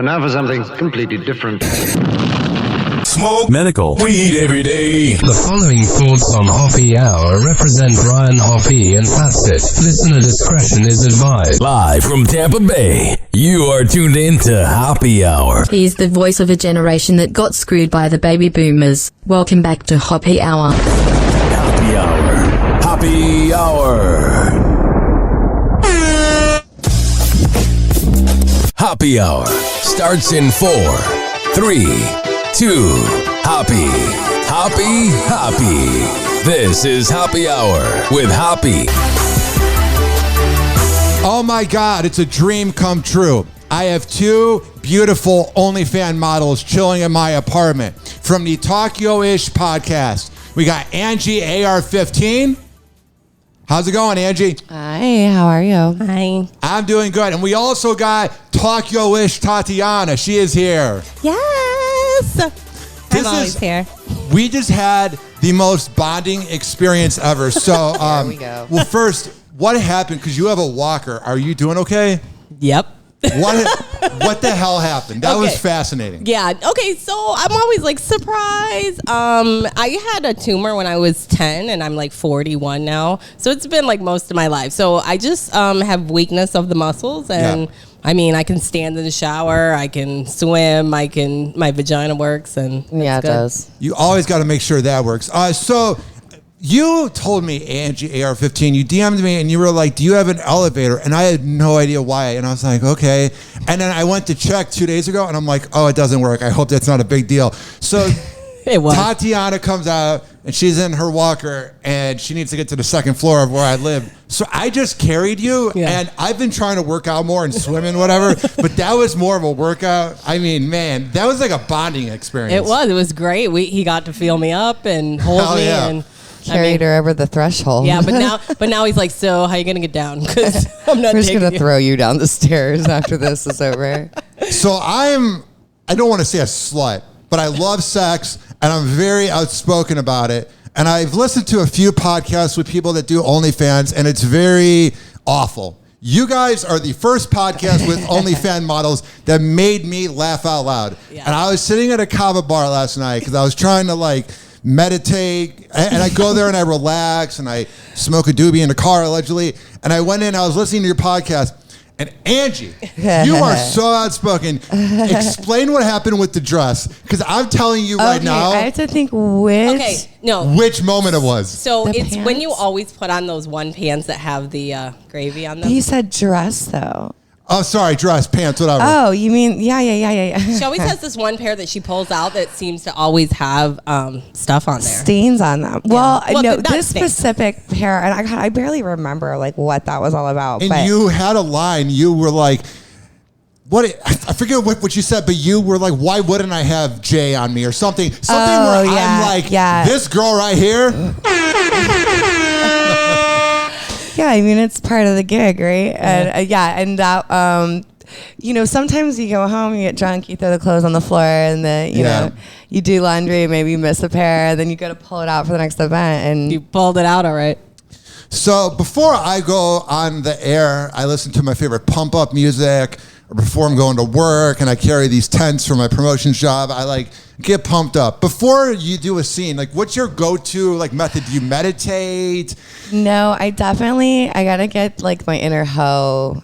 Now for something completely different. Smoke medical weed every day. The following thoughts on Hoppe Hour represent Brian Hoppe and Facet. Listener discretion is advised. Live from Tampa Bay, you are tuned in to Hoppe Hour. He's the voice of a generation that got screwed by the baby boomers. Welcome back to Hoppe Hour. Hoppe Hour. Hoppe Hour. Hoppe Hour starts in 4, 3, 2, Hoppe. Hoppe, Hoppe. This is Hoppe Hour with Hoppe. Oh my God, it's a dream come true. I have two beautiful OnlyFans models chilling in my apartment. From the Ishhh podcast, we got Angie-AR 15. How's it going, Angie? Hi, how are you? Hi. I'm doing good. And we also got Ishhh Tatiana. She is here. Yes. I'm always here. We just had the most bonding experience ever. So, Here we go. Well, first, what happened? Because you have a walker. Are you doing okay? Yep. What the hell happened? That was fascinating. Yeah. Okay. So I'm always like surprised. I had a tumor when I was 10, and I'm like 41 now. So it's been like most of my life. So I just have weakness of the muscles, and I mean, I can stand in the shower, I can swim, my vagina works, and Yeah, it does. You always got to make sure that works. So you told me, Angie-AR 15, you DM'd me and you were like, do you have an elevator? And I had no idea why. And I was like, okay. And then I went to check 2 days ago and I'm like, oh, it doesn't work. I hope that's not a big deal. So it was. Tatiana comes out and she's in her walker and she needs to get to the second floor of where I live. So I just carried you and I've been trying to work out more and swim and whatever, but that was more of a workout. I mean, man, that was like a bonding experience. It was great. He got to feel me up and hold me and carried her over the threshold. Yeah, but now he's like, so how are you gonna get down? Because I'm not. We're just gonna throw you down the stairs after this is over. So I don't want to say a slut, but I love sex and I'm very outspoken about it. And I've listened to a few podcasts with people that do OnlyFans and it's very awful. You guys are the first podcast with OnlyFans models that made me laugh out loud. Yeah. And I was sitting at a kava bar last night because I was trying to meditate, and I go there and I relax and I smoke a doobie in the car allegedly, and I went in, I was listening to your podcast, and Angie, you are so outspoken. Explain what happened with the dress, because I'm telling you right now, I have to think which moment it was. So it's pants? when you always put on those one pants that have the gravy on them. You said dress though. Oh, sorry, dress, pants, whatever. Oh, you mean, yeah. She always has this one pair that she pulls out that seems to always have stuff on there. Stains on them. Yeah. Well, no, this stains. Specific pair, and I barely remember what that was all about. And you had a line, you were like, I forget what you said, but you were like, why wouldn't I have Jay on me or something? I'm like, this girl right here. Yeah, I mean, it's part of the gig, right? And that, sometimes you go home, you get drunk, you throw the clothes on the floor, and then, you know, you do laundry, maybe you miss a pair, and then you go to pull it out for the next event. And you pulled it out, all right. So before I go on the air, I listen to my favorite pump up music, or before I'm going to work and I carry these tents for my promotions job, I get pumped up. Before you do a scene, what's your go-to method? Do you meditate? No, I gotta get my inner hoe,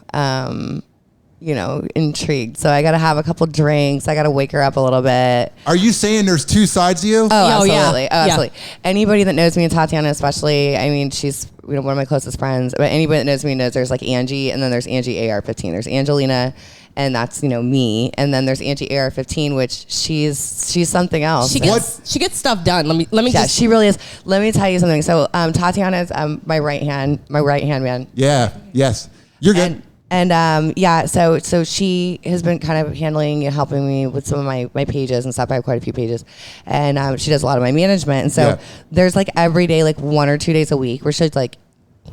intrigued. So I gotta have a couple drinks. I gotta wake her up a little bit. Are you saying there's two sides of you? Oh, absolutely. Yeah. Absolutely. Anybody that knows me, and Tatiana especially, I mean, she's one of my closest friends, but anybody that knows me knows there's Angie, and then there's Angie-AR 15. There's Angelina, and that's me, and then there's Angie-AR 15, which she's something else. She gets stuff done. Let me. Yeah, she really is. Let me tell you something. So Tatiana is my right hand man. Yeah. Yes. You're good. So she has been kind of handling and helping me with some of my pages and stuff. I have quite a few pages, and she does a lot of my management. And so there's every day, 1 or 2 days a week, where she's like,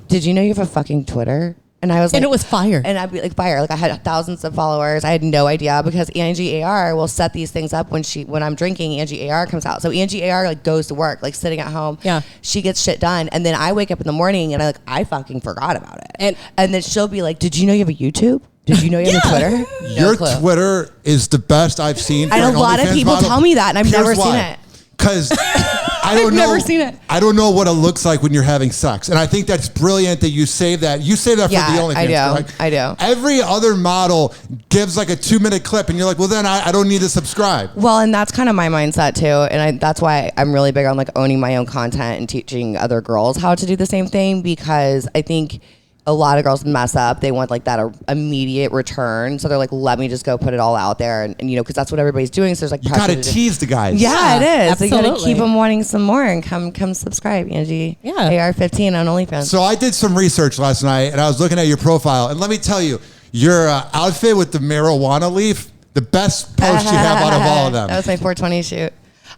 "Did you know you have a fucking Twitter?" And I was and it was fire. And I'd be fire. I had thousands of followers. I had no idea because Angie-AR will set these things up when I'm drinking. Angie-AR comes out. So Angie-AR goes to work, sitting at home. Yeah. She gets shit done, and then I wake up in the morning and I fucking forgot about it. And then she'll be like, "Did you know you have a YouTube?" Did you know you have a Twitter? Your Twitter is the best I've seen. And a lot of people tell me that, and I've never seen it. Because I don't know. Never seen it. I don't know what it looks like when you're having sex, and I think that's brilliant that you save that. You save that for the OnlyFans. Right? I do. Every other model gives like a 2-minute clip, and you're like, well, then I don't need to subscribe. Well, and that's kind of my mindset too, and that's why I'm really big on like owning my own content and teaching other girls how to do the same thing, because I think a lot of girls mess up. They want like that immediate return. So they're like, let me just go put it all out there. And you know, because that's what everybody's doing. So there's like, you got to tease the guys. Yeah, it is. Absolutely. So you got to keep them wanting some more and come subscribe, Angie. Yeah. AR15 on OnlyFans. So I did some research last night and I was looking at your profile. And let me tell you, your outfit with the marijuana leaf, the best post you have out of all of them. That was my 420 shoot.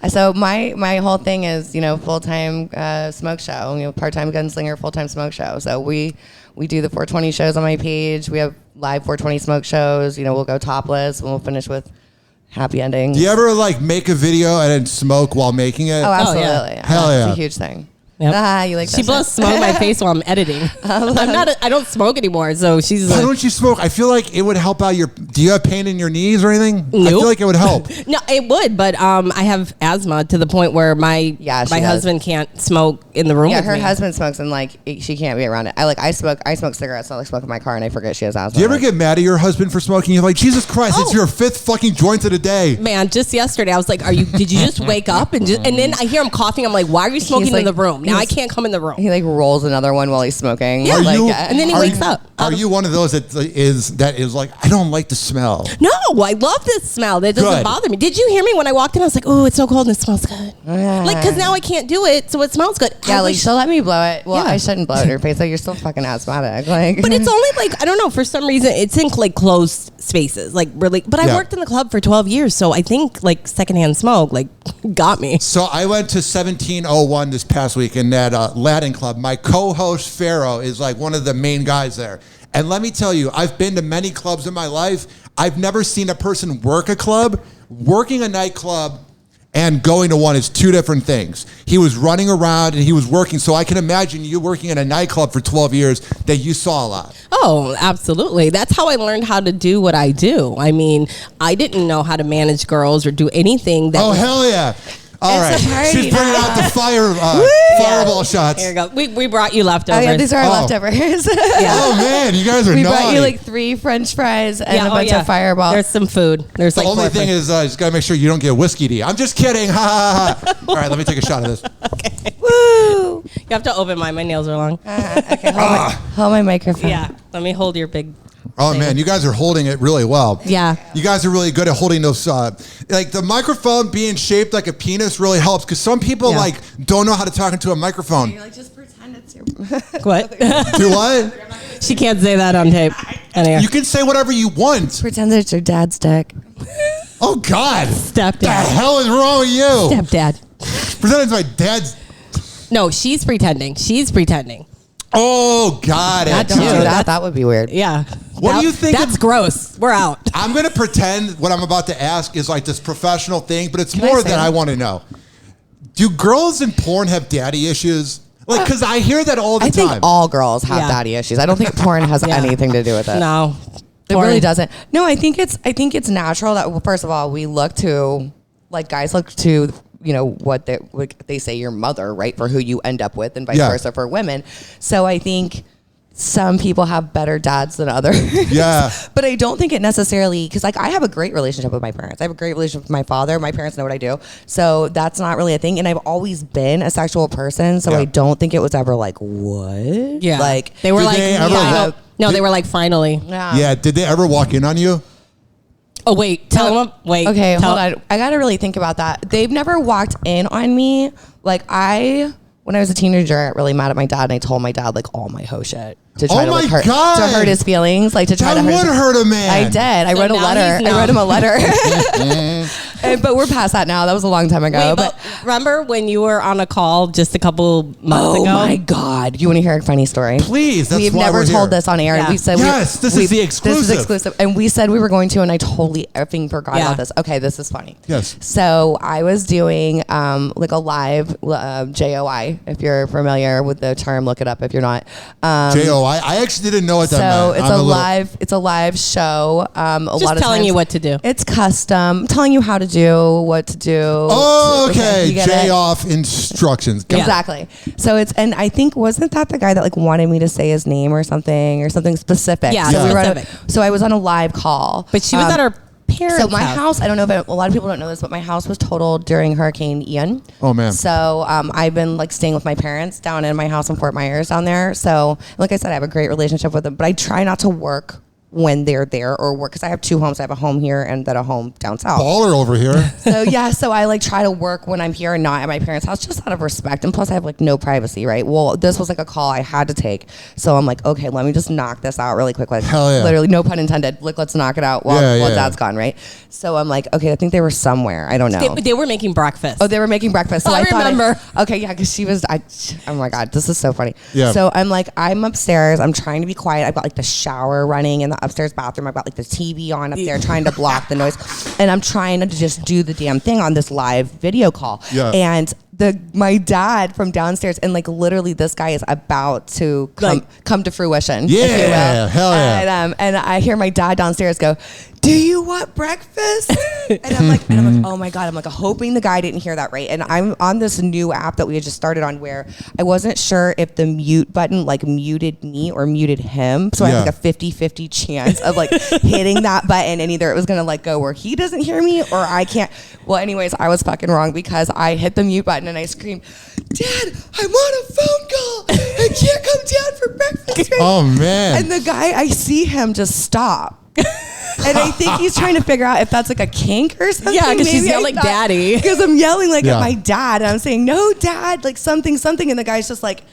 So my whole thing is, you know, full-time smoke show, you know, part-time gunslinger, full-time smoke show. So we do the 420 shows on my page. We have live 420 smoke shows. You know, we'll go topless and we'll finish with happy endings. Do you ever like make a video and then smoke while making it? Oh, absolutely. yeah. Hell yeah. It's a huge thing. Yep. You like she that blows shit? smoke in my face while I'm editing. I don't smoke anymore, so she's Why like, don't you smoke? I feel like it would help out your. Do you have pain in your knees or anything? I Nope. feel like it would help. no, it would, but I have asthma to the point where my does. husband can't smoke in the room. Yeah, with her me. husband smokes and like she can't be around it. I smoke cigarettes. I like smoke in my car and I forget she has asthma. Do you ever get mad at your husband for smoking? You're like, Jesus Christ, it's your 5th fucking joint of the day. Man, just yesterday I was like, did you just wake up and then I hear him coughing. I'm like, why are you smoking like- in the room? Now I can't come in the room. He like rolls another one while he's smoking. Yeah. Like, And then he wakes up. Are you one of those that is like, I don't like the smell? No, I love this smell. That doesn't Good. bother me. Did you hear me when I walked in? I was like, oh, it's so cold and it smells good. Like, because now I can't do it, so it smells good. Yeah, I like wish- she'll let me blow it. Well, Yeah. I shouldn't blow it in her face. Like you're still fucking asthmatic. Like, But it's only like, I don't know, for some reason, it's in like closed spaces. Like really, but I Yeah. worked in the club for 12 years, so I think like secondhand smoke like got me. So I went to 1701 this past week in that Latin club. My co-host Pharaoh is like one of the main guys there. And let me tell you, I've been to many clubs in my life. I've never seen a person work a club. Working a nightclub and going to one is two different things. He was running around and he was working. So I can imagine you working in a nightclub for 12 years that you saw a lot. Oh, absolutely. That's how I learned how to do what I do. I mean, I didn't know how to manage girls or do anything that Oh, was- hell yeah. All right. It's a party She's bringing out the fireball shots. Here you go. We brought you leftovers. oh yeah, these are our Oh. leftovers. Oh, man. You guys are We naughty. brought you like 3 French fries and a oh, bunch yeah. of Fireball. There's some food. There's The like only 4 thing is, just got to make sure you don't get whiskey tea. I'm just kidding. Ha, ha, ha. All right, let me take a shot of this. Woo! You have to open mine. My nails are long. Okay, hold my microphone. Yeah. Let me hold your big. Oh, man, you guys are holding it really well. Yeah. You guys are really good at holding those, like the microphone being shaped like a penis really helps because some people Yeah. like don't know how to talk into a microphone. You're like, just pretend it's your. What? Do what? She can't say that on tape. Anyway. You can say whatever you want. Pretend it's your dad's dick. Oh, God. The Stepdad. hell is wrong with you? Stepdad. Pretend it's my dad's. No, she's pretending. She's pretending. Oh, got it. Not Don't you. do that. That would be weird. Yeah. What do you think That's of- gross. We're out. I'm going to pretend what I'm about to ask is like this professional thing, but it's Can I more say than that? I want to know. Do girls in porn have daddy issues? Like, because I hear that all the I time. think all girls have Yeah. daddy issues. I don't think porn has Yeah. anything to do with it. No. It really doesn't. No, I think it's natural that, well, first of all, we look to, like, guys look to, you know, what they say your mother, right, for who you end up with, and vice Yeah. versa for women. So I think some people have better dads than others. Yeah. But I don't think it necessarily, because like I have a great relationship with my parents. I have a great relationship with my father. My parents know what I do. So that's not really a thing. And I've always been a sexual person. So Yeah. I don't think it was ever like, what? Yeah. Like, they were Did like, they ever final- walk- no, they were like, finally. Yeah. Did they ever walk in on you? Oh, wait. Tell them. Wait. Okay, tell- hold on. I got to really think about that. They've never walked in on me. Like when I was a teenager, I got really mad at my dad, and I told my dad like all my hoe shit to try Oh to like my God. to hurt his feelings, like to try That to would hurt a man. I did. I So wrote a now letter. he's I wrote him a letter. But we're past that now. That was a long time ago. Wait, but remember when you were on a call just a couple months ago? Oh my God! You want to hear a funny story? Please. That's We've why never we're told here. this on air. Yeah. And we said Yes, this is the exclusive. This is exclusive, and we said we were going to, and I totally effing forgot about this. Okay, this is funny. Yes. So I was doing like a live JOI. If you're familiar with the term, look it up. If you're not, JOI. I actually didn't know what that so meant. it's a live show. Just telling you what to do. It's custom, telling you how to do, what to do. Oh, okay. You get it? J-off instructions. Got it. Exactly. So and I think, wasn't that the guy that like wanted me to say his name or something specific? Yeah, So, specific. so I was on a live call. But she was at her parents' So my house, I don't know if a lot of people don't know this, but my house was totaled during Hurricane Ian. Oh, man. So I've been like staying with my parents down in my house in Fort Myers down there. So like I said, I have a great relationship with them, but I try not to work when they're there or work, because I have two homes. I have a home here and then a home down south. Baller over here. So yeah, so I like try to work when I'm here and not at my parents' house, just out of respect. And plus I have like no privacy, right? Well, this was like a call I had to take. So I'm like, okay, let me just knock this out really quick. Like Hell yeah. literally, no pun intended. Like, let's knock it out while Yeah. Dad's gone, right? So I'm like, okay, I think they were somewhere. I don't know. They were making breakfast. Oh, they were making breakfast. So I thought remember. okay, yeah, because she was. Oh my God, this is so funny. Yeah. So I'm like, I'm upstairs. I'm trying to be quiet. I've got like the shower running in the upstairs bathroom. I've got like the TV on up there, trying to block the noise, and I'm trying to just do the damn thing on this live video call. Yeah. And my dad from downstairs, and like literally this guy is about to come to fruition. Yeah, if you will. hell yeah. And I hear my dad downstairs go, "Do you want breakfast?" and I'm like, oh my God, I'm like hoping the guy didn't hear that, right? And I'm on this new app that we had just started on where I wasn't sure if the mute button like muted me or muted him. So I had like a 50-50 chance of like hitting that button, and either it was gonna like go where he doesn't hear me or I can't. Well, anyways, I was fucking wrong because I hit the mute button and I screamed, "Dad, I'm on a phone call. I can't come down for breakfast." Oh, man. And the guy, I see him just stop. And I think he's trying to figure out if that's like a kink or something. Yeah, because she's yelling daddy. Because I'm yelling like Yeah. at my dad. And I'm saying, "No, Dad," like something. And the guy's just like,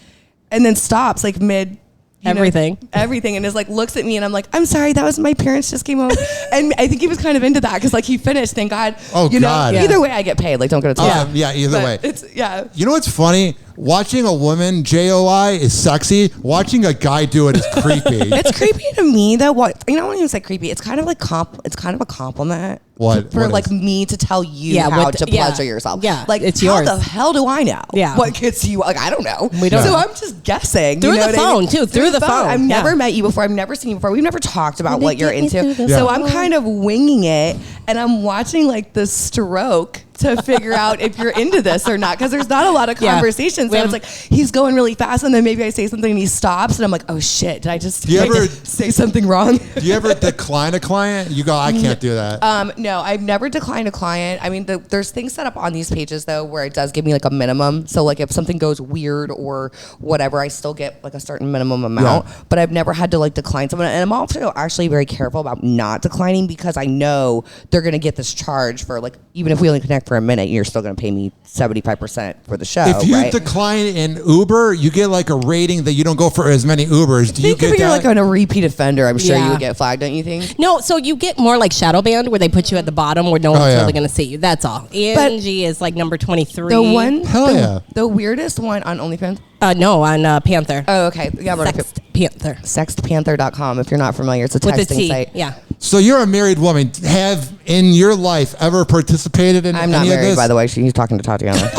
and then stops like mid. Everything. Everything. And is like, looks at me and I'm like, "I'm sorry, that was my parents just came home." And I think he was kind of into that because like he finished, thank God. Oh, God. Either way I get paid. Like, don't get it twisted. Yeah, either way. It's, yeah. You know what's funny? Watching a woman JOI is sexy. Watching a guy do it is creepy. It's creepy to me that I don't even say creepy. It's kind of like it's kind of a compliment. What? For What like is? me to tell you Yeah, how what- to yeah. pleasure yourself. Yeah, like it's how yours. the hell do I know? Yeah. what gets you? Like I don't know. We don't. So I'm just guessing Through you know the what I mean? phone, too, through the phone. I've Yeah. never met you before. I've never seen you before. We've never talked about what you're get me into. through the So phone. I'm kind of winging it, and I'm watching like the stroke to figure out if you're into this or not, because there's not a lot of Yeah. conversations. We So have- it's like he's going really fast, and then maybe I say something and he stops, and I'm like, "Oh shit, did I just Do you ever- say something wrong?" Do you ever decline a client? You go, I can't do that. No, I've never declined a client. I mean, there's things set up on these pages though where it does give me like a minimum. So like if something goes weird or whatever, I still get like a certain minimum amount. Yeah. But I've never had to like decline someone. And I'm also actually very careful about not declining because I know they're gonna get this charge for like, even if we only connect for a minute, you're still gonna pay me 75% for the show. If you right? decline in Uber, you get like a rating that you don't go for as many Ubers. Do you think get if you're that? like a repeat offender, I'm sure Yeah. you would get flagged, don't you think? No, so you get more like shadow band where they put you at the bottom where no one's yeah. really going to see you. That's all. Angie is like number 23. The one, Hell the, yeah. the weirdest one on OnlyFans. No, on Panther. Oh, okay. Yeah, I'm gonna Sext Panther. Sextpanther.com if you're not familiar. It's a With the texting T. site. Yeah. So you're a married woman. Have in your life ever participated in I'm not any of married, this? by the way. He's talking to Tatiana.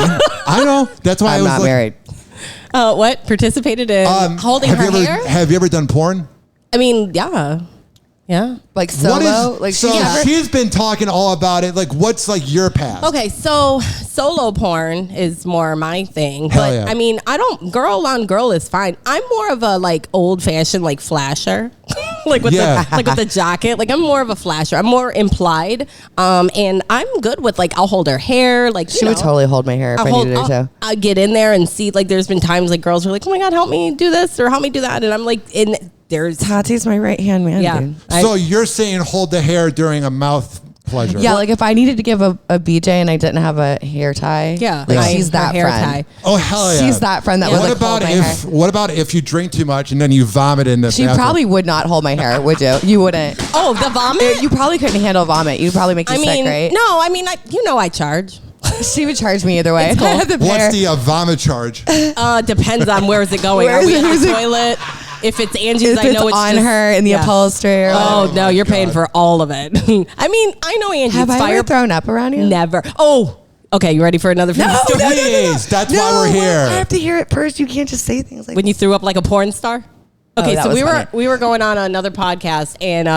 I know. That's why I I'm was not like, married. What? Participated in holding have her you ever, hair? Have you ever done porn? I mean, yeah. Yeah. Like solo? Like so she never- she's been talking all about it. Like, what's like your past? Okay, so solo porn is more my thing. Hell But yeah. I mean, girl on girl is fine. I'm more of a like old fashioned like flasher. like with Yeah. the like with the jacket. Like I'm more of a flasher. I'm more implied. And I'm good with like I'll hold her hair. Like She would totally hold my hair if I needed her to. I get in there and see like there's been times like girls are like, "Oh my god, help me do this or help me do that." And I'm like there's Tati's my right hand man, yeah. dude. So you're saying hold the hair during a mouth pleasure. Yeah, like if I needed to give a BJ and I didn't have a hair tie, Yeah. she's that hair friend. tie. Oh hell yeah! She's that friend that would What like hold about my hair. what about if you drink too much and then you vomit in the She bathroom? probably would not hold my hair, would you? You wouldn't. Oh, the vomit? You probably couldn't handle vomit. You'd probably make you sick, right? No, I mean, I charge. She would charge me either way. It's cool. I have to pay her. What's the vomit charge? Depends on where is it going. Where Are is we it? in Who's the it? toilet? If it's Angie's, If I know it's on just, her in the yeah. upholstery. Or Oh, whatever. no, you're paying God. for all of it. I mean, I know Angie. Have it's I fire. ever thrown up around you? Never. Oh, okay. You ready for another funny story? Please, that's why we're here. I have to hear it first. You can't just say things like When you threw up like a porn star? Okay, that so was we funny. were going on another podcast, and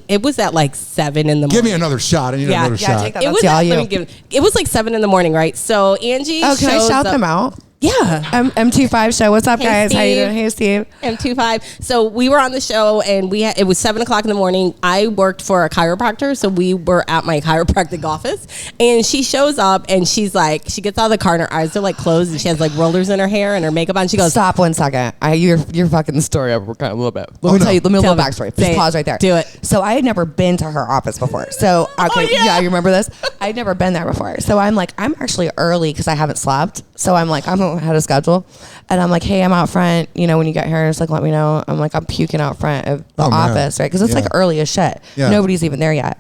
it was at like 7 in the morning. Give me another shot. I need another shot. take that. It was That's all you. it was like 7 in the morning, right? So Angie. Oh, can I shows shout up- them out? Yeah. M25 show. What's up, Hey, guys? How you Steve. doing? Hey, Steve. M25. So we were on the show, and it was 7 o'clock in the morning. I worked for a chiropractor, so we were at my chiropractic office, and she shows up, and she's like, she gets out of the car, and her eyes are like closed, and she has like rollers in her hair and her makeup on. She goes, Stop 1 second. You're fucking the story over kind of a little bit. Let me tell you. Let me a Tell little me. backstory. Say Just it. pause right there. Do it. So I had never been to her office before. So okay, yeah, you remember this? I'd never been there before. So I'm like, I'm actually early because I haven't slept. So I'm like, I don't had a schedule, and I'm like, hey, I'm out front. You know, when you get here, just like let me know. I'm like, I'm puking out front of the Oh, man. office, right? Because it's Yeah. like early as shit. Yeah. Nobody's even there yet.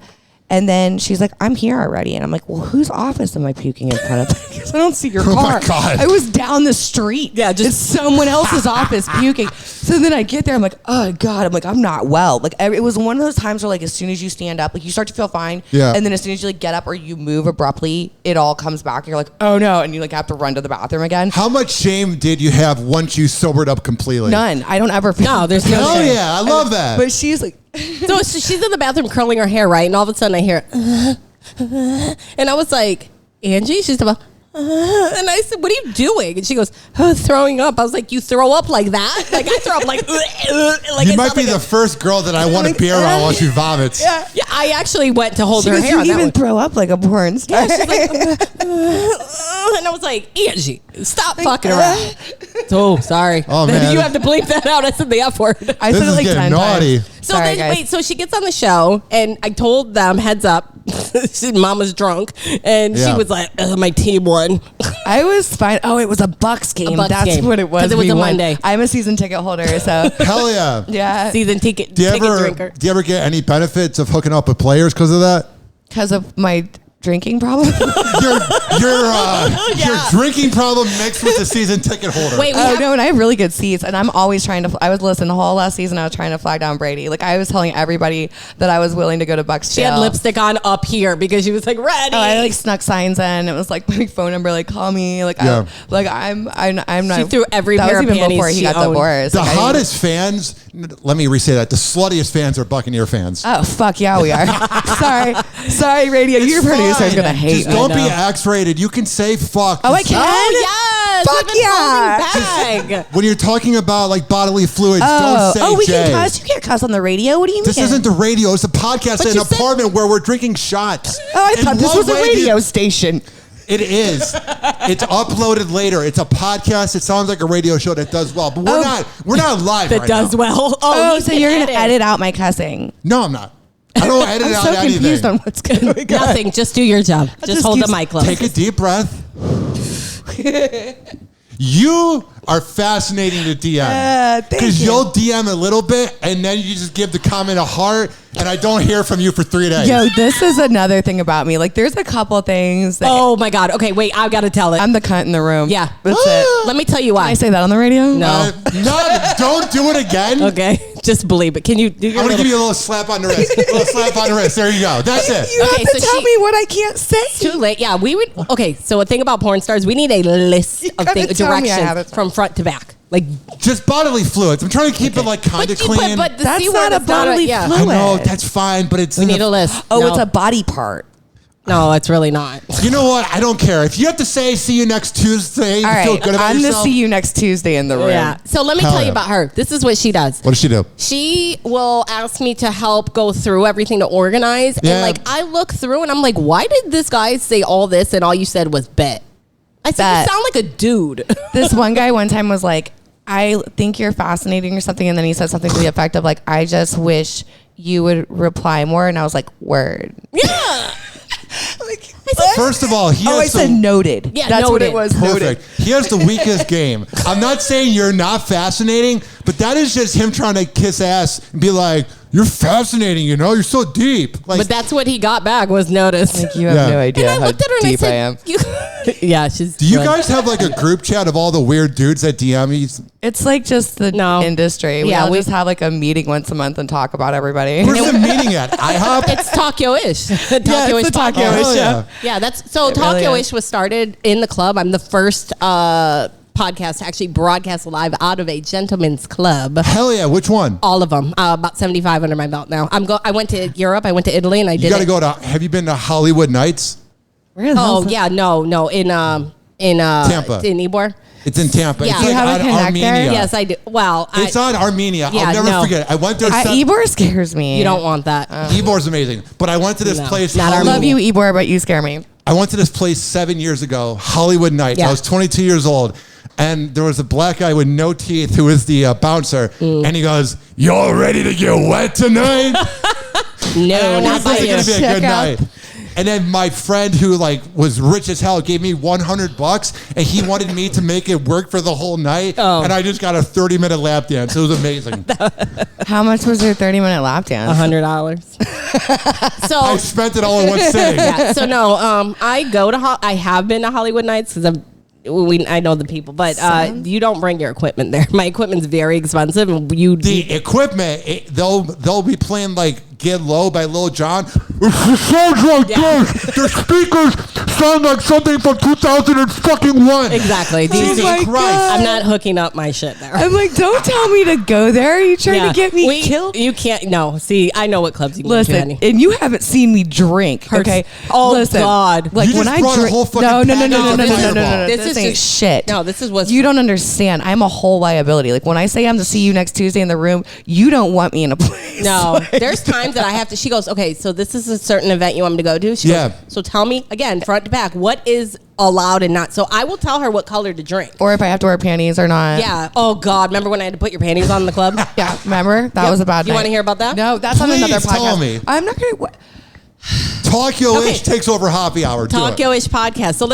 And then she's like, I'm here already. And I'm like, well, whose office am I puking in front of? Because I don't see your Oh, my car. God. I was down the street. Yeah, just- it's someone else's office puking. So then I get there. I'm like, oh, God. I'm like, I'm not well. Like, it was one of those times where, like, as soon as you stand up, like, you start to feel fine. Yeah. And then as soon as you, like, get up or you move abruptly, it all comes back. You're like, oh, no. And you, like, have to run to the bathroom again. How much shame did you have once you sobered up completely? None. I don't ever feel. No, there's no Hell shame. yeah, I love that. But she's like, So she's in the bathroom curling her hair, right? And all of a sudden I hear, and I was like, Angie? She's about, and I said, what are you doing? And she goes, throwing up. I was like, you throw up like that? Like I throw up like you it might sounds be like the first girl that I want to be around while she vomits. Yeah, I actually went to hold she her goes, hair you on that even one. throw up like a porn star. Yeah, she's like, and I was like, Angie, stop fucking around. Oh, sorry. Oh, man. You have to bleep that out. I said the F word. I This said it is like getting 10 naughty. times. So Sorry, then, guys. wait, so she gets on the show, and I told them, heads up, Mama's drunk, and she Yeah. was like, my team won. I was fine. Oh, it was a Bucks game. Bucks That's game. what it was. 'Cause it was We a won. Monday. I'm a season ticket holder, so Hell yeah. yeah. Season ticket Do you drinker. ever get any benefits of hooking up with players because of that? Because of my drinking problem. Your drinking problem mixed with the season ticket holder. Wait, we Oh have, no, and I have really good seats, and I'm always trying to. I was listening the whole last season. I was trying to flag down Brady. Like I was telling everybody that I was willing to go to Bucks she jail. had lipstick on up here because she was like, ready. Oh, I like snuck signs in. It was like my phone number. Like call me. Like Yeah. I'm not. She threw every that pair was of even before panties he she got owned. divorced. The Like, hottest fans, let me re-say that, the sluttiest fans are Buccaneer fans. Oh fuck yeah, we are. sorry, radio. Your producer's gonna hate Just me. don't be know. X-rated. You can say fuck. Oh, I can. Oh, yes. Fuck we've been yeah. holding back. When you're talking about like bodily fluids, don't say we Jay. can cuss. You can't cuss on the radio. What do you mean? This isn't the radio. It's a podcast in you an said- apartment where we're drinking shots. Oh, I In thought this what was a way radio station. It is. It's uploaded later. It's a podcast. It sounds like a radio show that does well, but we're not live That right does now. well. Oh, you so can you're gonna edit out my cussing? No, I'm not. I don't edit I'm out so anything. confused on what's going on. Nothing. Just do your job. Just just hold the keep- mic close. Take a deep breath. You are fascinating to DM. thank Because you. you'll DM a little bit and then you just give the comment a heart and I don't hear from you for 3 days. Yo, this is another thing about me. Like, there's a couple things that Oh my God. Okay, wait. I've got to tell it. I'm the cunt in the room. Yeah. That's it. Let me tell you Can why. I say that on the radio? No. No, don't do it again. Okay. Just believe it. Can you do your I'm going to little... give you a little slap on the wrist. A little slap on the wrist. There you go. That's it. You Okay, have to so tell she- me what I can't say. Too late. Yeah, we would. Okay, so a thing about porn stars, we need a list of gotta things, tell me I have directions it. from front to back. Like, Just bodily fluids. I'm trying to keep it like kind of clean. but the That's C not word a is not bodily yeah. fluid. I know, that's fine, but it's We in need the- a list. Oh, No. it's a body part. No, it's really not. You know what? I don't care. If you have to say see you next Tuesday, you All feel right, good about I'm yourself. to see you next Tuesday in the room. Yeah. So let me Hell tell you yeah. about her. This is what she does. What does she do? She will ask me to help go through everything to organize. Yeah. And like, I look through and I'm like, why did this guy say all this and all you said was bet? I said, Bet. you sound like a dude. This one guy one time was like, I think you're fascinating or something. And then he said something to the effect of like, I just wish you would reply more. And I was like, word. Yeah. First of all, he I has said noted. Yeah, that's what noted. it was. perfect. He has the weakest game. I'm not saying you're not fascinating, but that is just him trying to kiss ass and be like, "You're fascinating, you know. You're so deep." Like, But that's what he got back was noticed. You have Yeah. no idea And I how looked at her and I deep I am. said, yeah, she's. do you good. guys have like a group chat of all the weird dudes that DM you? It's like just the No. industry. We Yeah, all we- just have like a meeting once a month and talk about everybody. Where's the meeting at? IHOP. It's Tokyo-ish. the Tokyo-ish Tokyo-ish podcast. Oh, hell yeah. Yeah, that's so It really Tokyo-ish is. was started in the club. I'm the first podcast to actually broadcast live out of a gentleman's club. Hell yeah! Which one? All of them, about 75 under my belt now. I went to Europe. I went to Italy, and I You did. got to go to. Have you been to Hollywood Nights? Where the Oh hell's that? yeah, no, in Tampa. in Ybor. It's in Tampa. Yeah. It's Do you like have a on connect there? Armenia. Yes, I do. Well, It's on Armenia. Yeah, I'll never no. forget it. I went there. Ybor scares me. you don't want that. Ebor's amazing. But I went to this No, place. not I our love Hollywood- you, Ybor, but you scare me. I went to this place 7 years ago, Hollywood Nights. Yeah. I was 22 years old. And there was a black guy with no teeth who was the bouncer. And he goes, "Y'all ready to get wet tonight?" No, And not it's by like, you. gonna be a Check good out. night. And then my friend who like was rich as hell gave me $100 and he wanted me to make it work for the whole night. Oh. And I just got a 30-minute lap dance. It was amazing. How much was your 30-minute lap dance? $100. So I spent it all in one sitting. yeah, so no, I go to I have been to Hollywood Nights because I know the people, but you don't bring your equipment there. My equipment's very expensive, and The equipment, they'll be playing like "Get Low" by Lil Jon. It sounds like Yeah. this. The speakers sound like something from 2001. exactly. Jesus my Christ. God. I'm not hooking up my shit there. I'm like, don't tell me to go there. Are you trying to get me killed? You can't. No, see, I know what clubs you can Listen, go to, honey. and you haven't seen me drink, Hurts. okay? Oh, Listen, God. Like You when just I brought a drink, whole fucking no, package of Fireball. This This is ain't just- shit. No, this is what's- you don't understand. I'm a whole liability. Like when I say I'm to see you next Tuesday in the room, you don't want me in a place. No, Like- there's times that I have to. She goes, okay, so this is a certain event you want me to go to. She Yeah. goes, so tell me again, front to back, what is allowed and not. So I will tell her what color to drink. or if I have to wear panties or not. Yeah. Oh God, remember when I had to put your panties on in the club? Yeah, remember? That Yep. was a bad You night. wanna hear about that? No, that's on Please another podcast. tell me. I'm not going to... Tokyo-ish Okay. takes over Hoppy Hour. Do it. Tokyo-ish podcast. So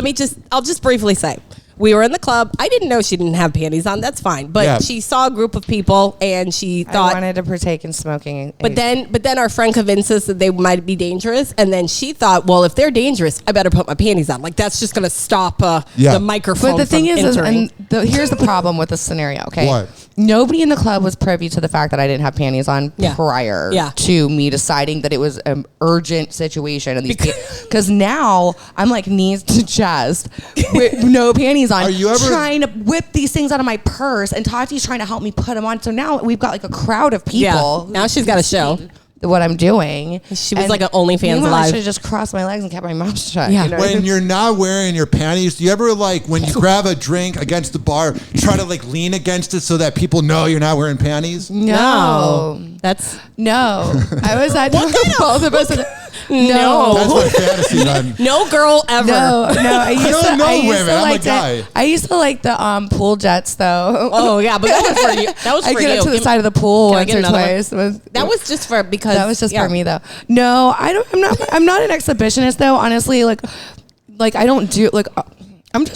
I'll just briefly say, we were in the club. I didn't know she didn't have panties on. That's fine. But Yeah. she saw a group of people and she I thought, wanted to partake in smoking. but then our friend convinced us that they might be dangerous. And then she thought, well, if they're dangerous, I better put my panties on. Like that's just going to stop Yeah. the microphone. But the thing from is entering. here's the problem with the scenario, okay? What? Nobody in the club was privy to the fact that I didn't have panties on Yeah. prior Yeah. to me deciding that it was an urgent situation. And because now I'm like knees to chest with no panties on. Are you ever- trying to whip these things out of my purse? And Tati's trying to help me put them on. So now we've got like a crowd of people. Now she's got a show. What I'm doing. She was like an OnlyFans meanwhile, I live. should have just crossed my legs and kept my mouth shut. Yeah. You know? When you're not wearing your panties, do you ever like when you grab a drink against the bar, try to like lean against it so that people know you're not wearing panties? No. That's No. I was at both of us. no. That's my fantasy then. No girl ever. No, I used don't to. know I used women. to I'm a like guy. I used to like the pool jets though. Oh yeah, but that was for you. That was I for get you. up to the Give- side of the pool Can I once get or another one? twice. That was just for because That was just yeah. for me though. No, I don't. I'm not an exhibitionist though. Honestly, like I don't do like. I'm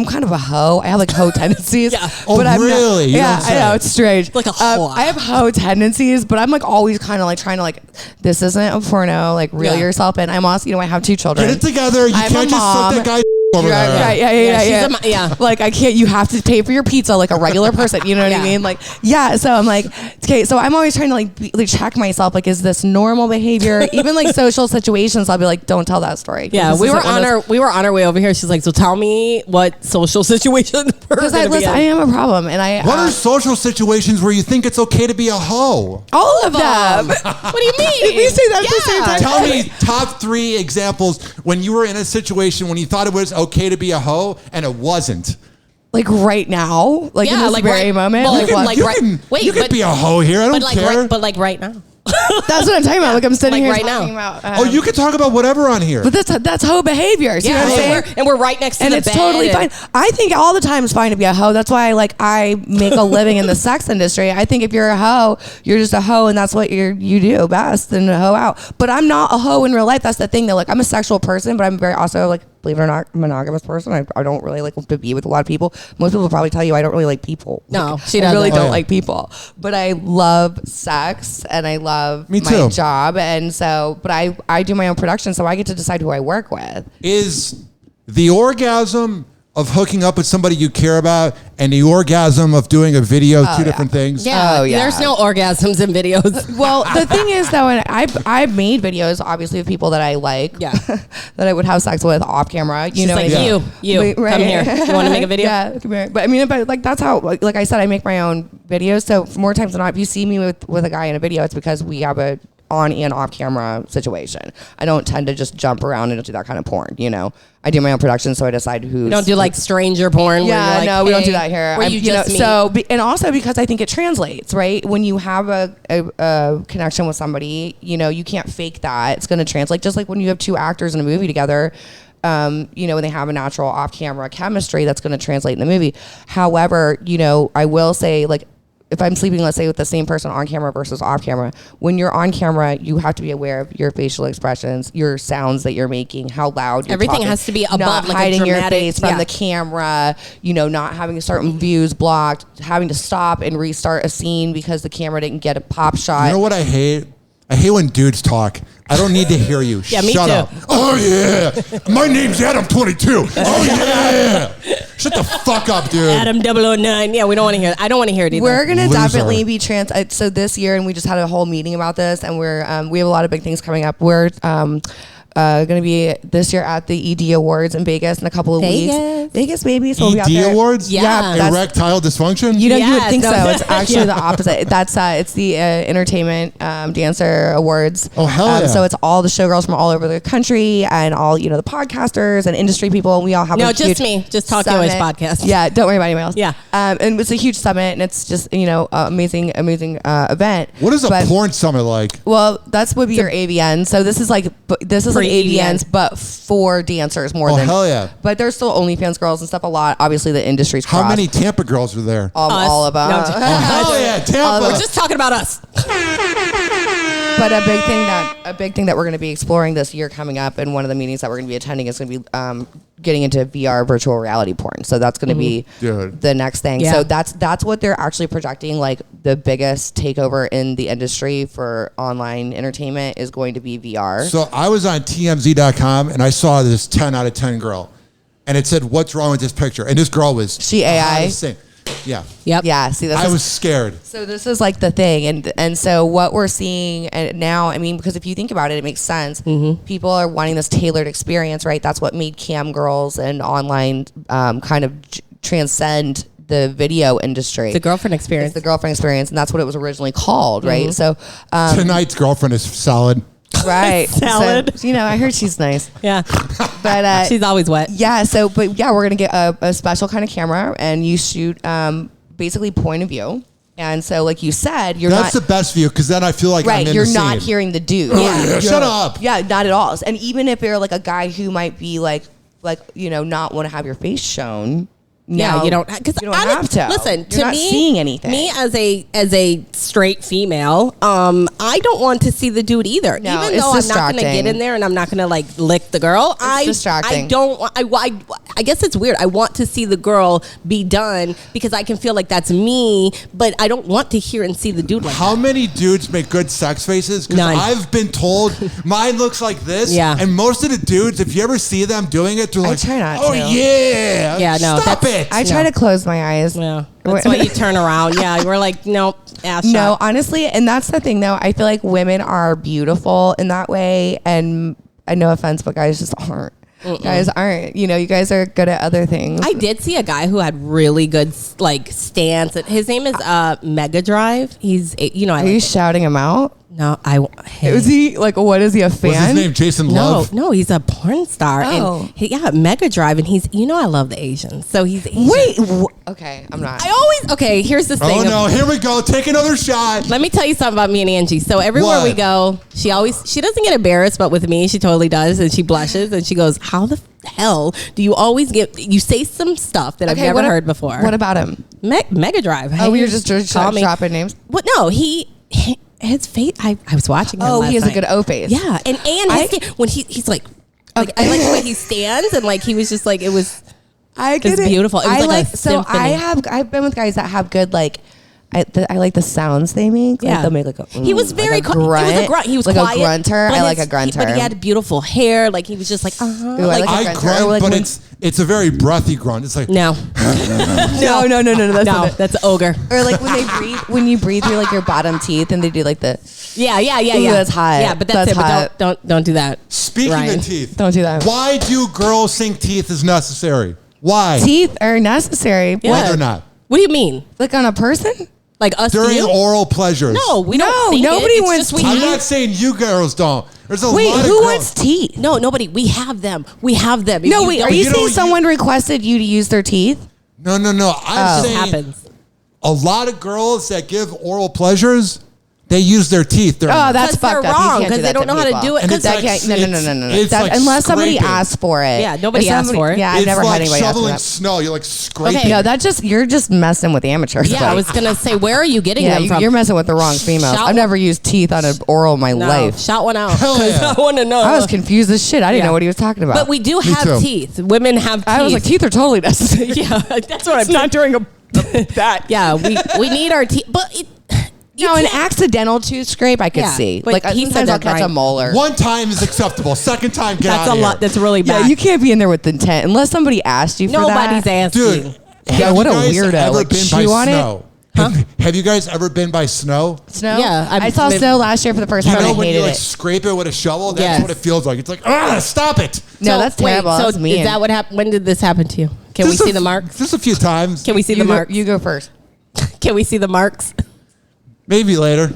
kind of a hoe. I have like hoe tendencies. Yeah. Oh, but I'm really? You yeah, don't say. I know it's strange. Like a hoe. I have hoe tendencies, but I'm like always kind of like trying to like this isn't a porno. Like reel Yeah. yourself in. I'm also I have 2 children. Get it together. You I'm can't a just mom. suck that guy over Right, there. right, yeah. Yeah, she's a yeah. Like I can't. You have to pay for your pizza like a regular person. You know what Yeah. I mean? Like yeah. So I'm like, okay. So I'm always trying to like check myself. Like, is this normal behavior? Even like social situations, I'll be like, don't tell that story. Yeah, This we isn't were one on of those- our way over here. She's like, so tell me what social situation we're Because gonna be listen, in. I am a problem, and I What are social situations where you think it's okay to be a hoe? all of them. What do you mean? Did we say that at the same time? Tell me top 3 examples when you were in a situation when you thought it was okay to be a hoe and it wasn't. Like right now, like in Yeah, this like very right- moment. well, like what? like you right- can, wait, you can but- be a hoe here. I don't but like care. but like right now. That's what I'm talking about. Like I'm sitting Like here right talking now. about. Oh, you can talk about whatever on here. But that's hoe behavior. See what I'm saying? and we're right next to And the it's bed totally and- fine. I think all the time is fine to be a hoe. That's why I make a living in the sex industry. I think if you're a hoe, you're just a hoe, and that's what you do best, and a hoe out. But I'm not a hoe in real life. That's the thing, though. Like I'm a sexual person, but I'm very also like, believe it or not, monogamous person. I don't really like to be with a lot of people. Most people will probably tell you I don't really like people. No, she I doesn't. really Oh, don't yeah. like people. But I love sex and I love Me my too. job. And so, but I do my own production, so I get to decide who I work with. Is the orgasm of hooking up with somebody you care about and the orgasm of doing a video two different things? Yeah, Oh, yeah. there's no orgasms in videos. Well, the thing is, though, and I've made videos, obviously, of people that I like, Yeah. that I would have sex with off camera. You She's know, like, what I mean? you, Wait, come here. You want to make a video? Yeah, come here. But I mean, but like that's how, like I said, I make my own videos. So more times than not, if you see me with a guy in a video, it's because we have a on and off camera situation. I don't tend to just jump around and do that kind of porn. You know, I do my own production, so I decide who. You don't do like stranger porn. where Yeah, you're like, no, we don't do hey, that here. Where I'm- you know, just meet. so, and also because I think it translates, right? When you have a connection with somebody, you know, you can't fake that. It's going to translate. Just like when you have two actors in a movie together, you know, when they have a natural off-camera chemistry, that's going to translate in the movie. However, you know, I will say, like, if I'm sleeping, let's say, with the same person on camera versus off camera, when you're on camera, you have to be aware of your facial expressions, your sounds that you're making, how loud you're Everything talking, has to be above, not like, a hiding your dramatic- face from yeah. the camera, you know, not having certain views blocked, having to stop and restart a scene because the camera didn't get a pop shot. You know what I hate? I hate when dudes talk. I don't need to hear you. Yeah, me Shut too. up. Oh, yeah. My name's Adam 22. Oh, yeah. Shut the fuck up, dude. Adam 009. Yeah, we don't want to hear it. I don't want to hear it either. We're gonna Loser. definitely be so this year, and we just had a whole meeting about this, and we have a lot of big things coming up. We're going to be this year at the ED Awards in Vegas in a couple of weeks. Vegas, baby. So we'll be out ED there. Awards? Yeah. that's- Erectile dysfunction? You Yeah, would think no. so. It's actually Yeah. the opposite. That's it's the Entertainment Dancer Awards. Oh, hell yeah. So it's all the showgirls from all over the country and all, you know, the podcasters and industry people. And we all have No, a just huge me. Just Talk summit. Yours podcast. Yeah, don't worry about anybody else. Yeah. And it's a huge summit, and it's just, you know, amazing event. What is a But- porn summit like? Well, that's would be your AVN. So this is like Pre-AVN. AVNs, but for dancers more Oh, than. hell yeah. But there's still OnlyFans girls and stuff a lot. Obviously, the industry's How crossed. many Tampa girls were there? Us. All about. No, I'm just- Oh, hell yeah, Tampa. We're just talking about us. But a big thing that we're going to be exploring this year coming up, and one of the meetings that we're going to be attending is going to be getting into VR virtual reality porn. So that's going to be Dude. the next thing. Yeah. So that's what they're actually projecting. Like the biggest takeover in the industry for online entertainment is going to be VR. So I was on TMZ.com and I saw this 10 out of 10 girl. And it said, what's wrong with this picture? And this girl was She AI? hottest thing. Yeah. Yep. Yeah. See, I was scared. So this is like the thing, and so what we're seeing now, I mean, because if you think about it, it makes sense. Mm-hmm. People are wanting this tailored experience, right? That's what made cam girls and online kind of transcend the video industry. The girlfriend experience. It's the girlfriend experience, and that's what it was originally called, right? So, Tonight's girlfriend is solid. right, Salad. So, you know, I heard she's nice, Yeah. but She's always wet. yeah. So, but yeah, we're gonna get a special kind of camera, and you shoot basically point of view. And so, like you said, you're That's not the best view because then I feel like I'm right. in You're the not scene. hearing the dude. Yeah, shut up. Yeah, not at all. And even if you're like a guy who might be like you know, not want to have your face shown. Yeah, now you don't because you don't have to. Listen, You're to not me, seeing anything. Me as a straight female, I don't want to see the dude either. No, Even it's though I'm not going to distracting. get in there and I'm not going to like lick the girl. distracting. I don't. I guess it's weird. I want to see the girl be done because I can feel like that's me, but I don't want to hear and see the dude like How that. many dudes make good sex faces? Because None. I've been told mine looks like this. Yeah. And most of the dudes, if you ever see them doing it, they're like, try not oh, to. yeah. Yeah, no, Stop that's- it. I try to close my eyes. Yeah, that's why you turn around. Yeah, we're like, nope, ass No, shot. honestly, and that's the thing though. I feel like women are beautiful in that way, and no offense, but guys just aren't. Guys aren't. You know, you guys are good at other things. I did see a guy who had really good like stance. His name is Mega Drive. He's you know, Are you shouting him out? No, Is he like? What is he, a fan? What's his name? Jason Love? No, he's a porn star. Oh. And he got Mega Drive, and he's, I love the Asians. So he's Asian. Wait. Okay, I'm not. Here's the thing. Oh no, here we go. Take another shot. Let me tell you something about me and Angie. So everywhere we go, she doesn't get embarrassed, but with me, she totally does. And she blushes and she goes, how the hell do you always you say some stuff that I've never heard before. What about him? Mega Drive. Oh, you're just dropping names? Well, no, his face, I was watching him last he has night. a good O face. Yeah, and when he's like I like the way he stands, and like he was just like, it was beautiful. It was like a symphony. I've been with guys that have good like I like the sounds they make. Yeah, like they'll make like a. He was very like a grunt. It was a grunt. He was like quiet, a grunter. I like a grunter. But he had beautiful hair. Like he was just like, Ooh, like I grunt, like but it's a very breathy grunt. It's like no. No. That's ogre. Or like when they breathe, when you breathe through like your bottom teeth, and they do like the. Yeah. Ooh, that's hot. Yeah, but that's it. Hot. But don't do that. Speaking Ryan. of teeth, Don't do that. why do girls think teeth is necessary? Why? Teeth are necessary. Yeah. Why they're not? What do you mean? Like on a person? Like us During you? oral pleasures. No, we don't. Think nobody it. It's wants just I'm not saying you girls don't. There's a Wait, lot of who girls. wants teeth? No, nobody. We have them. No, wait. Are you saying someone requested you to use their teeth? No. I'm saying happens. a lot of girls that give oral pleasures, they use their teeth. Oh, that's Because they're fucked up. wrong, You can't 'cause do they that don't know how to people. do it, And 'cause it's That like, can't- no. it's That- like unless somebody scraping. asks for it. Yeah, nobody asked for it. Yeah, I've It's never like had anybody ask for shoveling that. snow. You're like scraping. Okay, no, you're just messing with amateurs. Yeah, I was gonna say, where are you getting them from? You're messing with the wrong females. Shout- I've never used teeth on an oral in my life. Shout one out. Hell 'Cause yeah. I want to know. I was confused as shit. I didn't Yeah. know what he was talking about. But we do have too. teeth. Women have teeth. I was like, teeth are totally necessary. Yeah, that's what I'm not during that. Yeah, we need our teeth, but No, an accidental tooth scrape I could Yeah, see. but Like he said sometimes I'll that catch a right. molar. One time is acceptable. Second time, get that's out a of lot. here. That's really Yeah, bad. you can't be in there with intent unless somebody asked you for Nobody's that. asking. Dude, Yeah, what a you guys weirdo. ever Like, been by chew on it? snow? Have you guys ever been by snow? Snow? Yeah, I saw snow last year for the first You time and know I when hated you like it. scrape it with a shovel? That's Yes. what it feels like. It's like, stop it. No, So, that's wait, terrible. So That's mean. is that what happened? When did this happen to you? Can we Just see a- the marks? Just a few times. Can we see you the go, marks? you go first. Can we see the marks? Maybe later.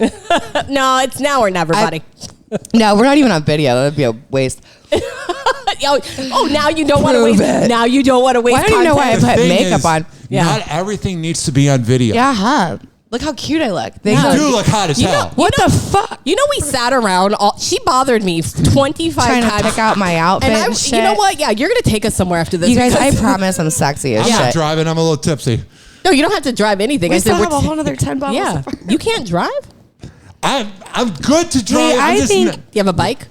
No, it's now or never, buddy. No, we're not even on video. That'd be a waste. Oh, now you don't want to Prove waste. it. Now you don't want to waste. Well, I don't even know why I The put thing makeup is, on. Yeah. Not everything needs to be on video. Yeah, huh? Look how cute I look. They You go, do look hot as hell. what the fuck? You know, we sat around. She bothered me 25 Trying to times. pick out my outfit And and you shit. know what? Yeah, you're gonna take us somewhere after this. You guys, I because- promise I'm sexy as I'm not shit. driving. I'm a little tipsy. No, you don't have to drive anything. We I still said have a whole other 10 bottles. Yeah, you can't drive. I'm good to drive. I I'm just think- You have a bike?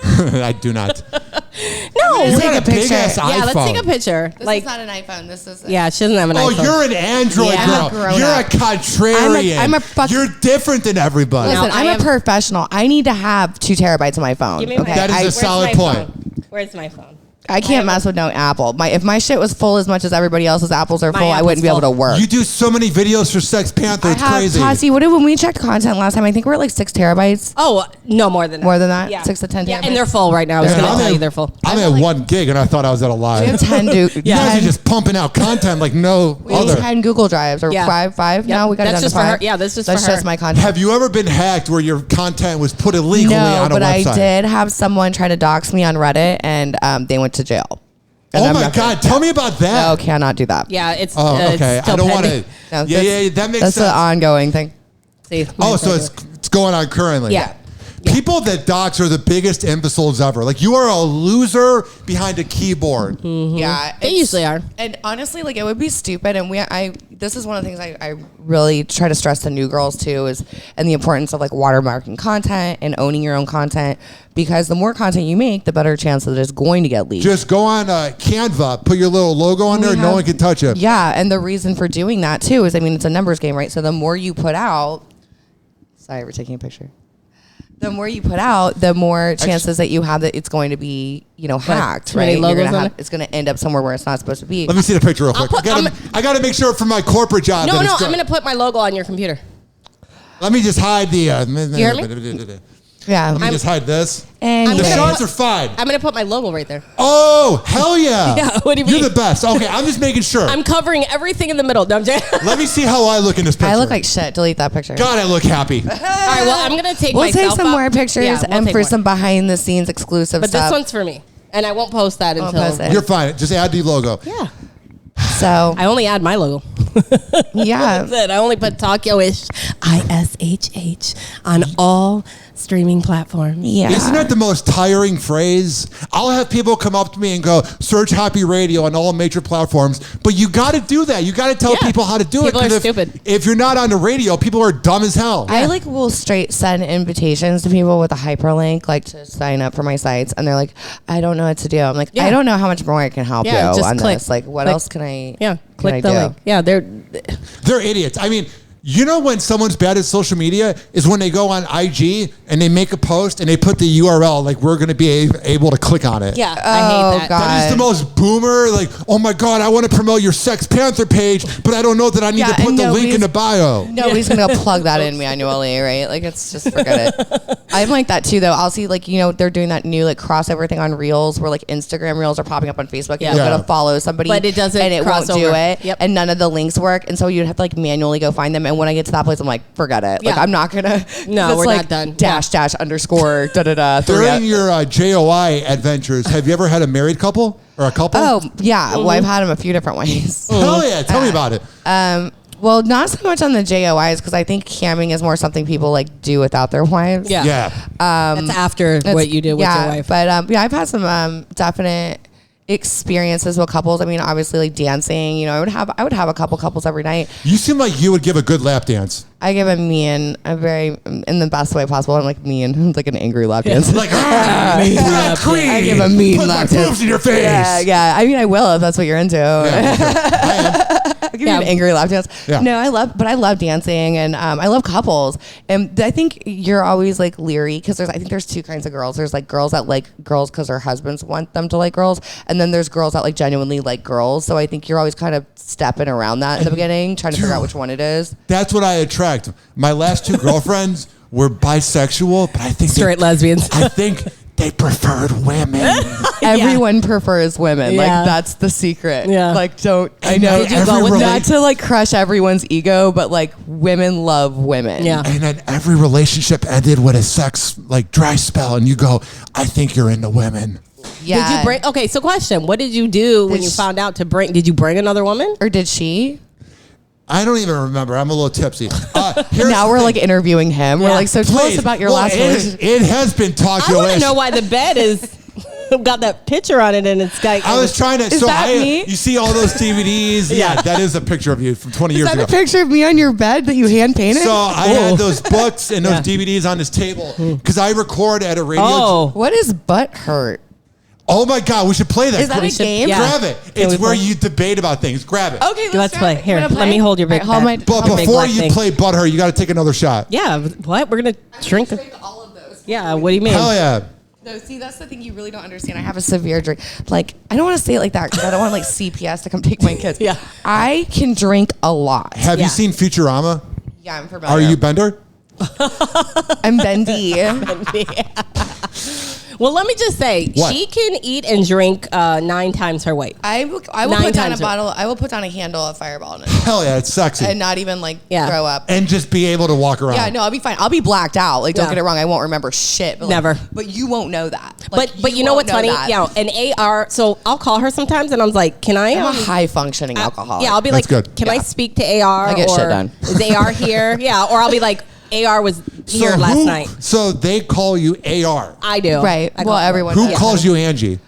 I do not. No. You take got a a big picture. ass Yeah, iPhone. let's take a picture. This Like, is not an iPhone. This is. yeah, she doesn't have an Oh, iPhone. you're an Android Yeah. I'm a girl. grown You're a up. contrarian. I'm a fuck- You're different than everybody. Listen, Now, I'm I a am- professional. I need to have 2 terabytes on my phone. Give me my okay, That is a Where's solid my point. phone? Where's my phone? I can't mess with no Apple. If my shit was full as much as everybody else's apples are My full, I wouldn't be able apple's to work. You do so many videos for Sex Panther. It's crazy. Tati, when we checked content last time, I think we're at like 6 terabytes. Oh, no, more than that. More than that? Yeah. 6 to 10 Yeah, terabytes. and they're full right now. I was Yeah, going to I'm tell at- you they're full. I'm at 1 gig and I thought I was at a We live. have 10 You guys are 10 just pumping out content like no we have other. 10 Google Drives or Yeah. five. Yep. No, we got it That's down just to for her. 5. Yeah, that's just That's for her. just my content. Have you ever been hacked where your content was put illegally No, on a but I website? did have someone try to dox me on Reddit, and they went to jail. And Oh I'm my not- God! Tell me about that. No, cannot do that. Yeah, it's Oh, okay. It's still I don't want to. pending. No, Yeah, that makes that's sense. an ongoing thing. See, Oh, so it's going on currently. Yeah. People that dox are the biggest imbeciles ever. Like you are a loser behind a keyboard. Yeah, They it's- usually are. And honestly, like it would be stupid. And this is one of the things I really try to stress to new girls too and the importance of like watermarking content and owning your own content, because the more content you make, the better chance that it's going to get leaked. Just go on Canva, put your little logo on there, no one can touch it. Yeah, and the reason for doing that too is, I mean, it's a numbers game, right? So the more you put out, sorry, we're taking a picture. The more you put out, the more chances that you have that it's going to be, hacked, too many right? logos on it? It's going to end up somewhere where it's not supposed to be. Let me see the picture real quick. put- I gotta make sure for my corporate job. No, that no, it's I'm going to put my logo on your computer. Let me just hide the. You hear me? Yeah. Let me just hide this. And The shots are fine. I'm gonna put my logo right there. Oh, hell yeah. Yeah, what do you You're mean? the best. Okay, I'm just making sure. I'm covering everything in the middle. No, I'm joking. Let me see how I look in this picture. I look like shit. Delete that picture. God, I look happy. All right, well, I'm gonna take We'll myself take some out. more pictures Yeah, we'll and take for more. some behind the scenes exclusive But stuff. this one's for me, and I won't post that Won't until. post it. You're fine. Just add the logo. Yeah, So I only add my logo. yeah. That's it. I only put Tokyo-ish, ISHH, on all streaming platforms. Yeah. Isn't that the most tiring phrase? I'll have people come up to me and go, search Happy Radio on all major platforms. But you got to do that. You got to tell Yeah. people how to do People it. 'cause are if, stupid. If you're not on the radio, people are dumb as hell. I like will straight send invitations to people with a hyperlink, like to sign up for my sites, and they're like, "I don't know what to do." I'm like, Yeah. "I don't know how much more I can help Yeah, you just on click. this. Like, what Click. else can I? Yeah, can click I the do?" link. Yeah, they're They're idiots. I mean, you know when someone's bad at social media is when they go on IG and they make a post and they put the URL like we're going to be able to click on it. yeah. I Oh, hate that. God. That is the most boomer, like, oh my God, I want to promote your Sex Panther page, but I don't know that I need Yeah, to put and the link nobody's- in the bio. Nobody's gonna go plug that in manually, right? Like, it's just forget it. I'm like that too, though. I'll see, like, they're doing that new like crossover thing on Reels, where like Instagram Reels are popping up on Facebook. Yeah. And you're Yeah. gonna follow somebody, But it doesn't and it cross won't do over. it, Yep. and none of the links work, and so you'd have to like manually go find them. And when I get to that place, I'm like, forget it. Like, Yeah. I'm not gonna. No, it's we're like not done. Dash dash underscore da da da. During your JOI adventures, have you ever had a married couple or a couple? Oh yeah, well I've had them a few different ways. Hell yeah. Tell me about it. Well, not so much on the JOIs because I think camming is more something people like do without their wives. Yeah. Yeah. That's after what you did with your wife. But yeah, I've had some definite experiences with couples. I mean, obviously like dancing, I would have a couple couples every night. You seem like you would give a good lap dance. I give a mean, in the best way possible. I'm like mean, like an angry lap dance. Like, queen. I give a mean Put lap my dance. boobs in your face. Yeah. I mean, I will if that's what you're into. Yeah, sure. I am. I'll give you an angry lap dance. Yeah. No, I love dancing and I love couples. And I think you're always like leery because I think there's two kinds of girls. There's like girls that like girls because their husbands want them to like girls. And then there's girls that like genuinely like girls. So I think you're always kind of stepping around that in the beginning, trying to figure out which one it is. That's what I attract. My last two girlfriends were bisexual, but I think Straight lesbians. I think they preferred women. Everyone prefers women. Yeah. Like that's the secret. Yeah. Like I know Did you go with not to like crush everyone's ego, but like women love women. Yeah. And then every relationship ended with a sex like dry spell, and you go, I think you're into women. Yeah. Did you bring? Okay, so question: what did you do when you found out to bring? Did you bring another woman? Or did she? I don't even remember. I'm a little tipsy. Here's Now the we're thing. like interviewing him. We're Yeah. like, so tell us Please. about your Well, last relationship. It has been I want to Tokyo-ish. know why the bed is got that picture on it and it's got. I was trying to. Is so that I, me? You see all those DVDs? Yeah, that is a picture of you from 20 Is years that ago. a picture of me on your bed that you hand painted? So I had those books and those Yeah. DVDs on this table because I record at a radio. Oh, What is butt hurt? Oh my God, we should play that. Is that a should- game? yeah. Grab it. Can It's we where play? you debate about things. Grab it. Okay, let's play. Here, You wanna let me hold your big All right, hold my- bed. But Big before black you thing. play Butthurt, you got to take another shot. yeah. What? We're gonna drink. all of those. Yeah. What do you mean? Hell yeah. No, see, that's the thing you really don't understand. I have a severe drink. Like, I don't want to say it like that because I don't want like CPS to come take my kids. Yeah. I can drink a lot. Have Yeah. you seen Futurama? Yeah, I'm familiar. Are you Bender? I'm bendy. Well, let me just say, What? she can eat and drink 9 times her weight. I will 9 put down a times bottle. I will put down a handle of Fireball in it Hell yeah, it's sexy. and not even like Yeah. throw up. And just be able to walk around. Yeah, no, I'll be fine. I'll be blacked out. Like, don't Yeah. get it wrong. I won't remember shit. But like, Never. But you won't know that. Like, But you know won't what's funny? that. Yeah, an AR. So I'll call her sometimes, and I'm like, "Can I?" I'm a high functioning alcoholic. Yeah, I'll be That's like, good. "Can I speak to AR?" I get or shit done. Is AR here? Yeah, or I'll be like, "AR was here last night." So they call you AR. I do. Right. I Well, call her. everyone Who does. calls you Angie?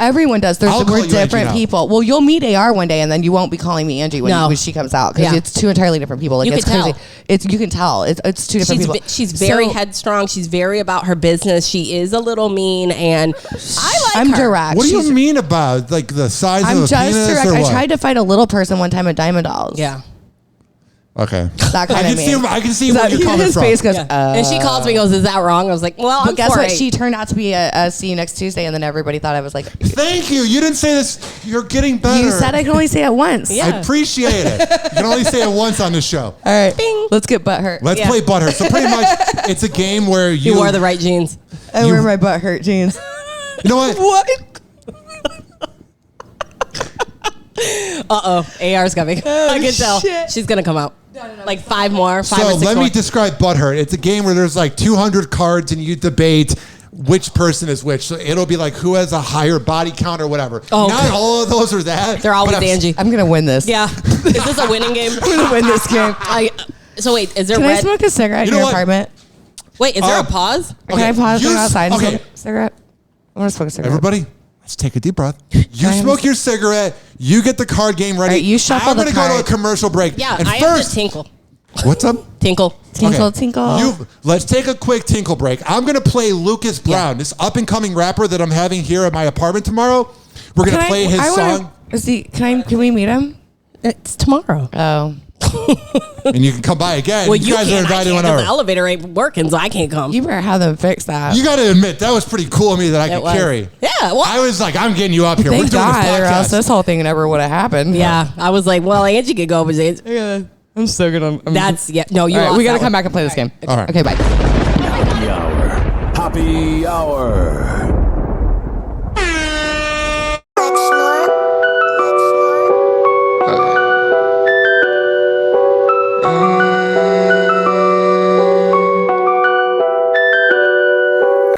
Everyone does. I'll call We're you Angie different now. people. Well, you'll meet AR one day, and then you won't be calling me Angie when, No. when she comes out because Yeah. it's two entirely different people. Like You it's can crazy. tell. You can tell. It's two different people. She's very So, headstrong. She's very about her business. She is a little mean, and I like I'm her. direct. What do you She's- mean about like the size I'm of a just penis direct. or I what? tried to fight a little person one time at Diamond Dolls. Yeah. Okay. That kind of meme. I can see where you're coming his from. face goes, And she calls me, goes, "Is that wrong?" I was like, "Well, But I'm guess what? 4'8". She turned out to be a see you next Tuesday, and then everybody thought I was like, Thank you. You didn't say this. You're getting better. you said I can only say it once. Yeah. I appreciate it. You can only say it once on the show. All right. Bing. Let's get butt hurt. Let's play Butthurt. So pretty much, it's a game where You wore the right jeans. I wear my butt hurt jeans. You know what? What? AR's coming. I can tell. shit. She's going to come out. Like 5 more, 5 or So 6 let more. me describe Butthurt. It's a game where there's like 200 cards and you debate which person is which. So it'll be like who has a higher body count or whatever. Oh, Not okay. all of those are that. They're always but I'm- Angie. I'm going to win this. Yeah. Is this a winning game? I'm going to win this game. So wait, is there Can I red? smoke a cigarette You in know your what? apartment? Wait, is there a pause? Can I pause you and go s- outside and okay. smoke a cigarette? I want to smoke a cigarette. Everybody, let's take a deep breath. You smoke your cigarette. You get the card game ready. All right, you shuffle I'm the going to go to a card. commercial break. Yeah, and I have first, to tinkle. what's up? Tinkle. Tinkle, Okay. tinkle. Let's take a quick tinkle break. I'm going to play Lucas Brown, this up-and-coming rapper that I'm having here at my apartment tomorrow. We're going to play his song. Can we meet him? It's tomorrow. Oh. And you can come by again. Well, you guys are can't. I invited can't 'cause whenever. the elevator ain't working, so I can't come. You better have them fix that. You got to admit, that was pretty cool of me that I It could was. carry. Yeah, well, I was like, I'm getting you up here. Thank We're doing God, this or else podcast. this whole thing never would have happened. yeah. I was like, well, Angie could go, but I'm so good. that's no. You All right, lost we got to that come one. back and play this game. All right. Okay, bye. Happy Hour.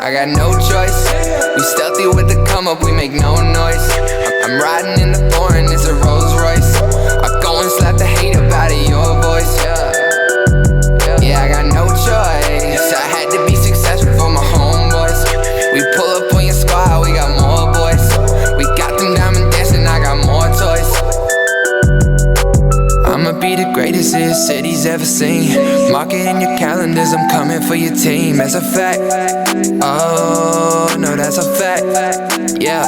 I got no choice. We stealthy with the come up, we make no noise. I'm riding in the foreign, it's a Rolls Royce. I go and slap the hate up out of your voice. Yeah, I got no choice. I had to be successful for my homeboys. We pull up on your squad, we got more boys. We got them diamond dancing, I got more toys. I'ma be the greatest this city's ever seen. Mark it in your calendars, I'm coming for your team. That's a fact. Oh, no, that's a fact. Yeah,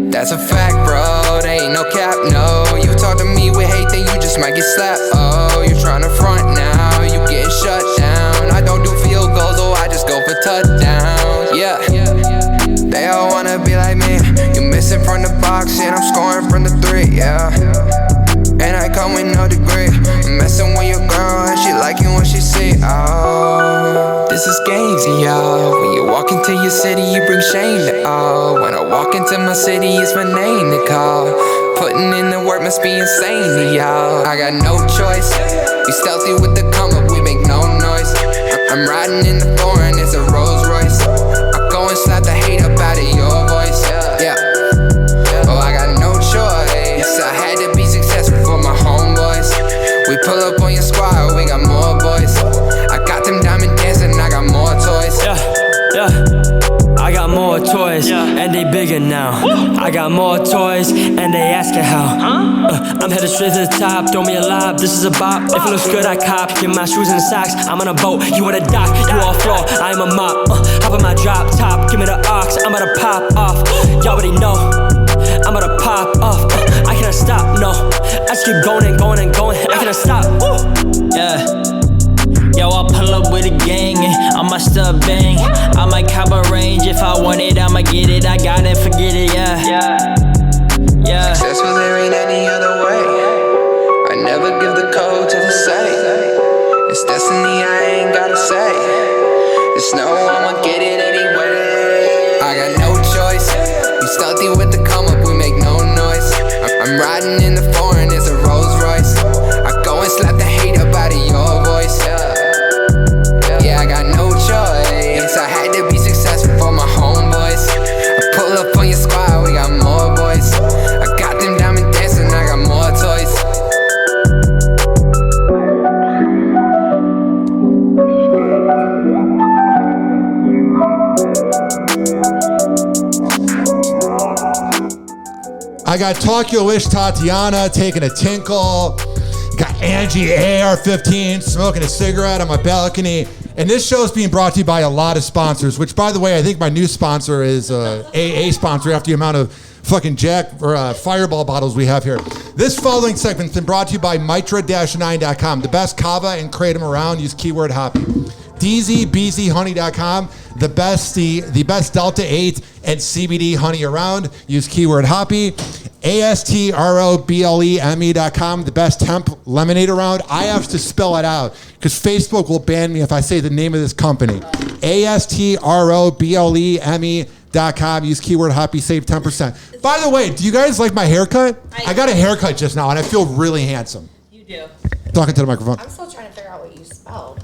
that's a fact, bro. There ain't no cap, no. You talk to me with hate, then you just might get slapped. Oh, you tryna front now, you getting shut down. I don't do field goals, oh, I just go for touchdowns. Yeah, they all wanna be like me. You missing from the box, and I'm scoring from the 3, yeah. And I come with no degree. I'm messing with your girl and she liking what she see. Oh, this is gazing, y'all. When you walk into your city, you bring shame to all. When I walk into my city, it's my name to call. Putting in the work must be insane to y'all. I got no choice. We stealthy with the come up, we make no noise. I'm riding in the foreign, it's a Rolls Royce. I go and slap the hate up out of your voice. Yeah. Oh, I got no choice. I had to be successful for my homeboys. We pull up on your squad, we got more boys. I got them diamond dancing, I got more toys. I got more toys, and they bigger now. I got more toys, and they asking how. I'm headed straight to the top, throw me a lob, this is a bop. If it looks good, I cop. Get my shoes and socks, I'm on a boat, you at a dock. You all floor, I am a mop. Hop on my drop top, give me the ox, I'm about to pop off. Y'all already know, I'm about to pop off. I cannot stop, no. I just keep going and going and going, I cannot stop. Yeah. Yo, I pull up with a gang and I might still bang. I might cop a range if I want it, I'ma get it. I got it, forget it, yeah. Successful, there ain't any other way. I never give the code to the safe. It's destiny, I ain't gotta say. It's no, I'ma get it anyway. I got no choice. We stealthy with the come up, we make no noise. I'm riding in the foreign, it's a Rolls Royce. I go and slap the hate up out of your voice. Yeah, I got no choice. I had to be successful for my homeboys. I pull up on your squad, we got more boys. I got them diamond dancing, I got more toys. I got Tokyo-ish Tatiana taking a tinkle. Got Angie-AR 15 smoking a cigarette on my balcony. And this show is being brought to you by a lot of sponsors, which, by the way, I think my new sponsor is AA sponsor after the amount of fucking Fireball bottles we have here. This following segment's been brought to you by Mitra-9.com, the best kava and kratom around. Use keyword Hoppe. DZBZHoney.com, the best Delta 8 and CBD honey around. Use keyword Hoppe. ASTROBLEME.com, the best hemp lemonade around. I have to spell it out because Facebook will ban me if I say the name of this company. ASTROBLEME.com. Use keyword Hoppe, save 10%. By the way, do you guys like my haircut? I got a haircut just now and I feel really handsome. You do. Talking to the microphone. I'm still trying to figure out what you spelled.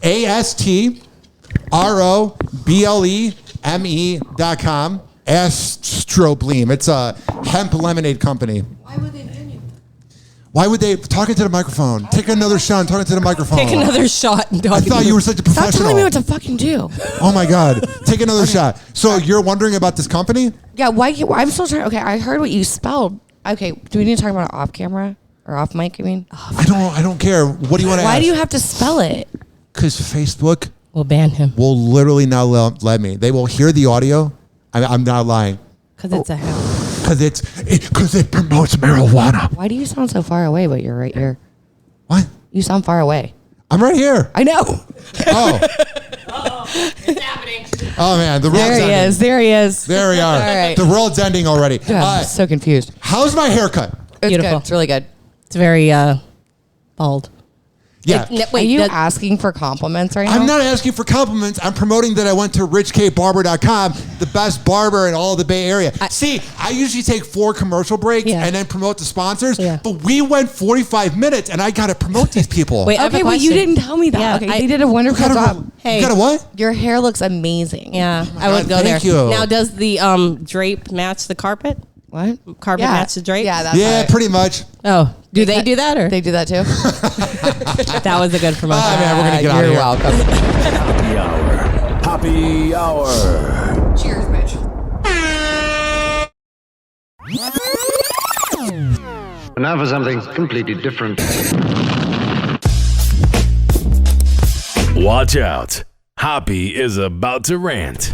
ASTROBLEME.com. Astrobleem. It's a hemp lemonade company. Why would they ban you? Why would they? Talking to the microphone. Take another shot and talking to the microphone. Take another shot. And I thought you were such a professional. Stop telling me what to fucking do. Oh my God. Take another shot. So you're wondering about this company? Yeah, why? I'm still trying. Okay, I heard what you spelled. Okay, do we need to talk about it off camera or off mic? I mean, I don't care. What do you want to ask? why do you have to spell it? Because Facebook We'll ban him. will literally not let me. They will hear the audio. I'm not lying. Because it's a hemp. Because it promotes marijuana. Why do you sound so far away, but you're right here? What? You sound far away. I'm right here. I know. Oh. It's happening. Oh man, the world's There he ending. is. There he is. There we are. All right. The world's ending already. I'm so confused. How's my haircut? It's Beautiful. good. It's really good. It's very bald. Yeah. Are you asking for compliments right now? I'm not asking for compliments. I'm promoting that I went to richkbarber.com, the best barber in all of the Bay Area. I usually take 4 commercial breaks and then promote the sponsors, but we went 45 minutes and I got to promote these people. Wait, I have a Okay, well, you question. didn't tell me that. Yeah, Okay, they did a wonderful job. Hey. You got a what? Your hair looks amazing. Yeah, I God, would go there. thank you. Now, does the drape match the carpet? What? Carpet match the drape? Yeah, that's Yeah, right. pretty much. Oh, do they do that or? They do that too? That was a good promotion. Ah, man, we're going to get out of You're here. welcome. Happy hour. Cheers, bitch. And now for something completely different. Watch out. Hoppe is about to rant.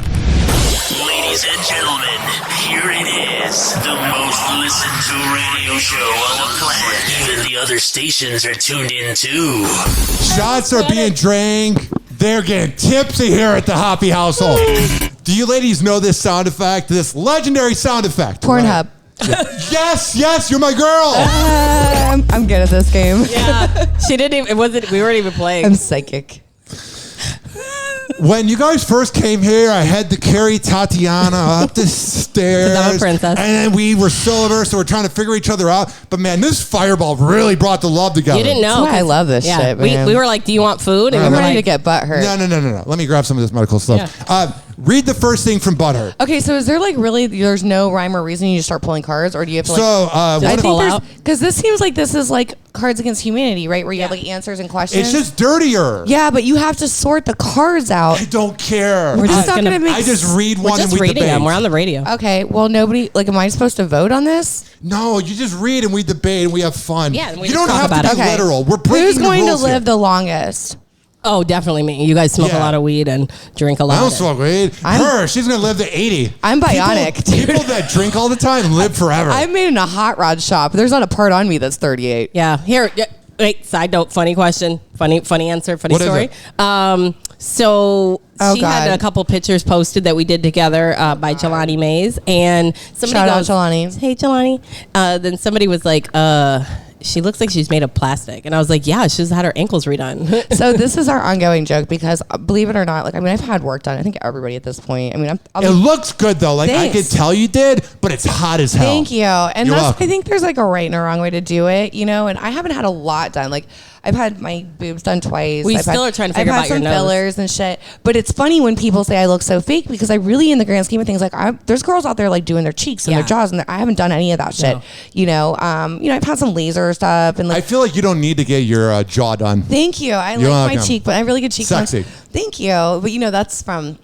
Ladies and gentlemen, here it is, the most listened to radio show on the planet. Even the other stations are tuned in too. Shots are being drank. They're getting tipsy here at the Hoppe household. Do you ladies know this sound effect? This legendary sound effect? Pornhub. Yes, you're my girl. I'm good at this game. Yeah, she didn't even. It wasn't. We weren't even playing. I'm psychic. When you guys first came here, I had to carry Tatiana up the stairs. I'm a princess. And then we were sober, so we're trying to figure each other out. But man, this fireball really brought the love together. You didn't know. That's why I love this shit, man. We were like, "Do you want food?" And I'm we were ready to like, get butt hurt. No. Let me grab some of this medical stuff. Read the first thing from Butthurt. Okay, so is there like really, there's no rhyme or reason you just start pulling cards, or do you have to like? So, I what- think there's, out? because this seems like this is like Cards Against Humanity, right? Where you have like answers and questions. it's just dirtier. Yeah, but you have to sort the cards out. I don't care. We're just just not gonna- gonna make. I just read "We're one just and we reading debate. them. We're on the radio." Okay, well, nobody, like, am I supposed to vote on this? No, you just read and we debate and we have fun. Yeah, and we you just don't talk have about to it. be Okay. literal. We're breaking Who's the going to rules live here. the longest? Oh, definitely me. You guys smoke a Yeah. lot of weed and drink a lot. I don't of it. smoke weed. She's going to live to 80. I'm bionic, dude. People that drink all the time live forever. I'm made in a hot rod shop. There's not a part on me that's 38. Yeah. Here. Wait. Side note. Funny question. Funny answer. Funny What is story. it? So Oh, she had God. a couple pictures posted that we did together by Jelani Mays, and somebody Shout out, goes, Jelani. "Hey, Jelani." Then somebody was like, "She looks like she's made of plastic," and I was like, "Yeah, she's had her ankles redone." So this is our ongoing joke because, believe it or not, like, I mean, I've had work done. I think everybody at this point. I mean, it looks good though. Like I Thanks. could tell you did, but it's hot as hell. Thank you. And You're that's, welcome. I think there's like a right and a wrong way to do it, you know, and I haven't had a lot done. Like, I've had my boobs done twice. We I've still had, are trying to figure I've out had your some nose. fillers and shit. But it's funny when people say I look so fake because I really, in the grand scheme of things, like, there's girls out there like doing their cheeks and Yeah. their jaws, and I haven't done any of that shit. No. You know, I've had some laser stuff and I like. feel like you don't need to get your jaw done. Thank you. I You're like my welcome. cheek, but I have really good cheekbones. Sexy. Thank you. But you know, that's from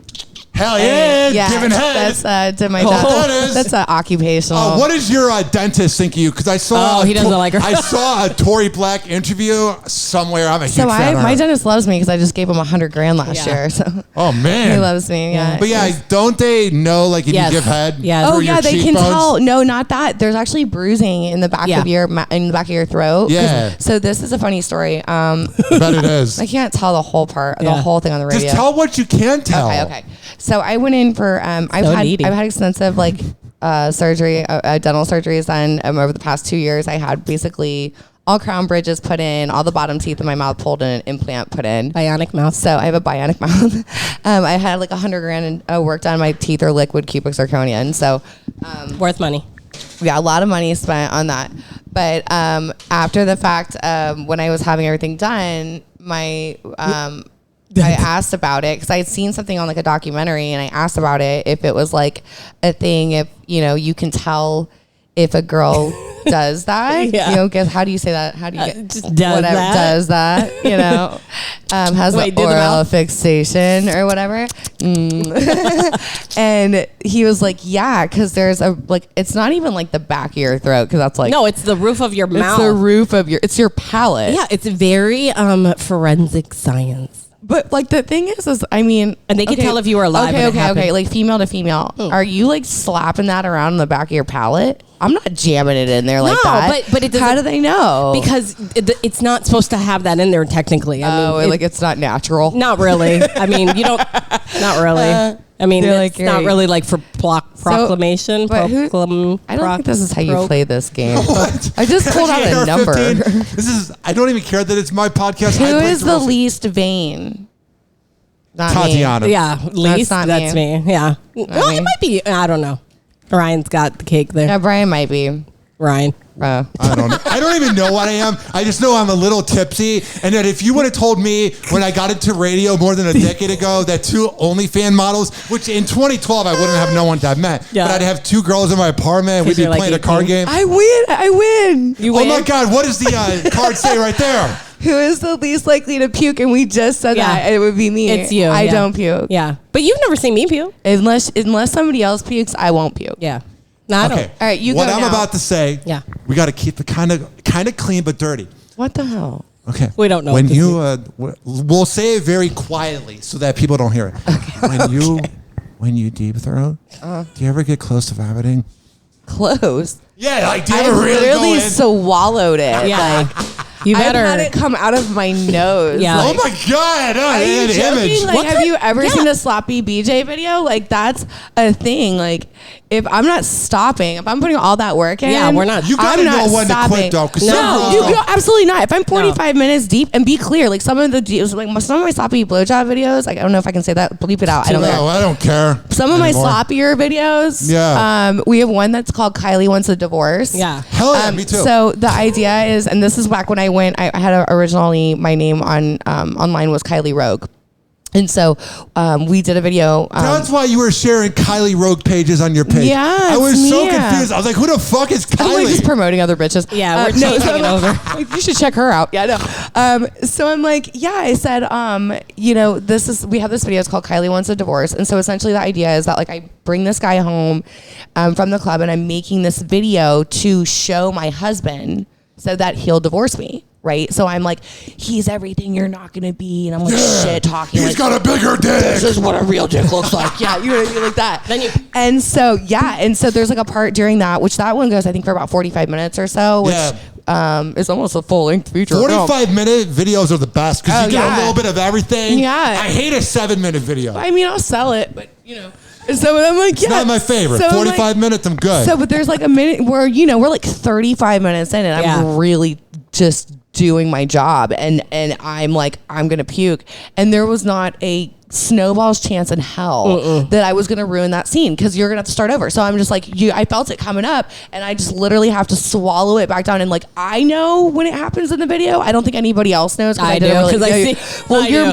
Hell yeah, Yeah, giving head. That's did my Oh, job. that is. That's occupational. What does your dentist think of you? Because I saw he doesn't like her. I saw a Tory Black interview somewhere. I'm a huge So fan of my her. dentist loves me because I just gave him $100,000 last year. So Oh man, he loves me. Yeah, But yeah, don't they know like if Yes. you give head? Yes. Oh through your yeah, they can cheekbones? tell. No, not that. There's actually bruising in the back of your throat. Yeah. So this is a funny story. I bet it is. I can't tell the whole part, the Yeah. whole thing on the radio. Just tell what you can tell. Okay. So I went in for I've needy. had extensive like surgery, dental surgeries done over the past 2 years. I had basically all crown bridges put in, all the bottom teeth in my mouth pulled, and an implant put in. Bionic mouth. So I have a bionic mouth. I had like $100,000 work done. My teeth are liquid cubic zirconian. So Worth money. yeah, a lot of money spent on that. But after the fact, when I was having everything done, I asked about it because I had seen something on like a documentary, and I asked about it if it was like a thing, if you can tell if a girl does that. Yeah. Guess how do you say that? How do you get just does whatever that. does that? Has Wait, the do the oral mouth? fixation or whatever. And he was like, yeah, because there's it's not even like the back of your throat, because that's like No, it's the roof of your mouth. it's the roof of it's your palate. Yeah, it's very forensic science. But like the thing is I mean, And they can tell if you were alive when it Okay, happened. like female to female. Are you like slapping that around in the back of your palate? I'm not jamming it in there like that. but it doesn't, how do they know? Because it's not supposed to have that in there technically. I mean, it's not natural. not really. I mean, you don't. Not really. I mean, They're it's like, not hey. really like for proclamation. but I don't think this is how you play this game. I just pulled out a number. I don't even care that it's my podcast. Who I play is the through- least vain? Not Tatiana. Yeah, least not that's me. me. Yeah. Well, me. it might be. I don't know. Ryan's got the cake there. Yeah, Brian might be. Ryan. I don't even know what I am. I just know I'm a little tipsy, and that if you would have told me when I got into radio more than a decade ago that 2 OnlyFans models, which in 2012 I wouldn't have known what that meant, Yeah. but I'd have 2 girls in my apartment and we'd be you're like playing a card 18. game. I win. You Oh win? my God, what does the card say right there? Who is the least likely to puke? And we just said Yeah. that. It would be me. It's you. I yeah. don't puke. Yeah, but you've never seen me puke. Unless somebody else pukes, I won't puke. Yeah. No, I Okay. don't. All right, you What go I'm now. about to say, Yeah. we got to keep it kind of clean but dirty. What the hell? Okay. We don't know When what this you we'll say it very quietly so that people don't hear it. Okay. When you deep throat, do you ever get close to vomiting? Close. Yeah, like do you I ever really go literally in? swallowed it. Yeah. You I've better. had it come out of my nose. Yeah. Oh Like, my God! are you an joking? image. Like, have you ever seen a sloppy BJ video? Like, that's a thing. Like, if I'm not stopping, if I'm putting all that work in, Yeah, we're not- You gotta I'm not know when to stopping. quit, though, 'cause No, some you girls go absolutely not. If I'm 45 minutes deep, and be clear, like some of my sloppy blowjob videos, like I don't know if I can say that. Bleep it out. I don't know. No, I don't care. Some of my anymore. sloppier videos. Yeah. We have one that's called Kylie Wants a Divorce. Yeah. Hell yeah, me too. So the idea is, and this is back when I went, I had originally my name on online was Kylie Rogue. And so we did a video. That's why you were sharing Kylie Rogue pages on your page. Yeah, I was it's so me. confused. I was like, who the fuck is I'm like just Kylie? promoting other bitches. Yeah, we're changing it over. Like, you should check her out. Yeah, no. So I'm like, yeah, I said, we have this video. It's called Kylie Wants a Divorce. And so essentially the idea is that like I bring this guy home from the club and I'm making this video to show my husband so that he'll divorce me. Right. So I'm like, he's everything you're not going to be. And I'm like, shit talking. He's like, got a bigger dick. this is what a real dick looks like. Yeah, you know what I mean? Like that. And so there's like a part during that, which that one goes, I think, for about 45 minutes or so, which is almost a full-length feature. 45-minute videos are the best because you get a little bit of everything. Yeah. I hate a 7-minute video. I mean, I'll sell it, but, And so I'm like, It's not my favorite. So 45 minutes, I'm good. So, but there's like a minute where, we're like 35 minutes in and I'm really just doing my job and I'm like, I'm going to puke. And there was not a snowball's chance in hell that I was going to ruin that scene because you're going to have to start over. So I'm just like, I felt it coming up and I just literally have to swallow it back down. And like, I know when it happens in the video. I don't think anybody else knows. I do, didn't 'cause I really- see- Well, I you're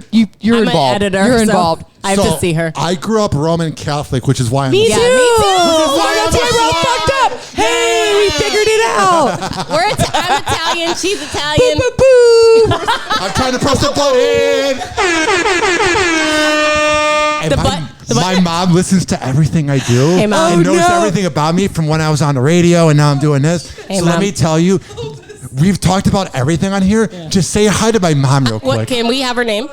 I'm an involved. editor, You're so involved. I have to see her. I grew up Roman Catholic, which is why I'm Me too. Yeah, me too. That's why we're all fucked up. Hey, we figured it out. I'm Italian. She's Italian. Boo, boo, boo. I'm trying to press the button. My mom listens to everything I do. Hey, Mom. And knows everything about me from when I was on the radio and now I'm doing this. Hey, so Mom. let me tell you, we've talked about everything on here. Yeah. Just say hi to my mom real quick. What, can we have her name?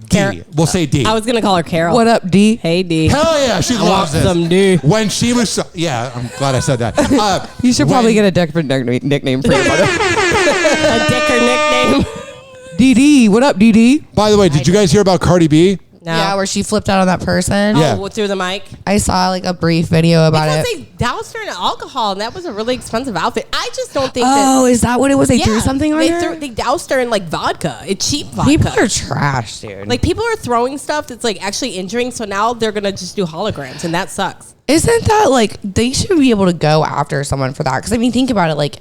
D. We'll say D. I was going to call her Carol. What up, D? Hey, D. Hell yeah, she loves this. Some D. When she was, I'm glad I said that. You should probably get a different nickname for your mother. A dicker nickname. DD, what up, DD? By the way, did you guys hear about Cardi B? No. Yeah, where she flipped out on that person. Yeah. Oh, through the mic? I saw like a brief video about Because it. they doused her in alcohol, and that was a really expensive outfit. I just don't think Is that what it was? They threw something on her? They doused her in like vodka. It's cheap vodka. People are trash, dude. Like people are throwing stuff that's like actually injuring, so now they're gonna just do holograms, and that sucks. Isn't that like, they should be able to go after someone for that? Because I mean, think about it, like,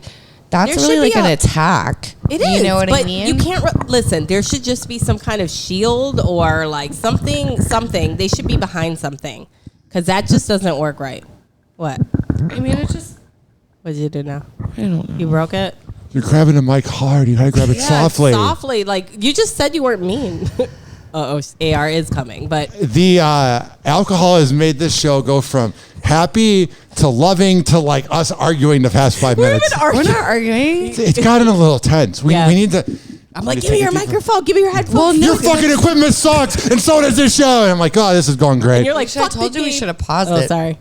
that's There really should like be an a- attack. It is, You know what but I mean? you can't listen. There should just be some kind of shield or like something. They should be behind something, because that just doesn't work right. What? I mean, it's just. What did you do now? I don't know. You broke it. You're grabbing the mic hard. You gotta grab it softly. Softly. Like you just said, you weren't mean. AR is coming, but The alcohol has made this show go from happy to loving to like us arguing the past 5 minutes. We're not arguing. It's gotten a little tense. We need to. I'm like, give me your microphone, give me your headphones. Your fucking equipment sucks, and so does this show. And I'm like, oh, this is going great. And you're like, I told you we should have paused it. Sorry.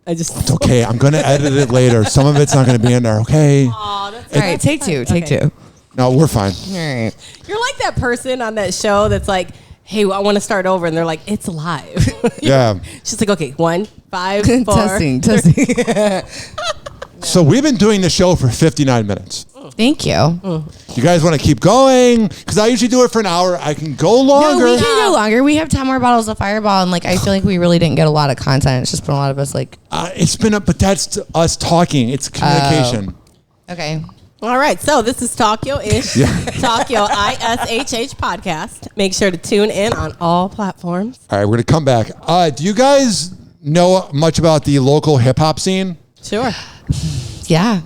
It's okay. I'm gonna edit it later. Some of it's not gonna be in there. Okay. Aw, that's All right, take two. Take two. No, we're fine. All right. You're like that person on that show that's like, hey, I want to start over, and they're like, it's live. Yeah. She's like, okay, 1, 5, 4. Testing. So we've been doing the show for 59 minutes. Thank you. You guys want to keep going? Because I usually do it for an hour. I can go longer. No, we can go longer. We have 10 more bottles of Fireball, and like I feel like we really didn't get a lot of content. It's just been a lot of us like. It's been but that's us talking. It's communication. Okay. All right, so this is Tokyo-ish, Tokyo ISHH podcast. Make sure to tune in on all platforms. All right, we're going to come back. Do you guys know much about the local hip-hop scene? Sure. Yeah.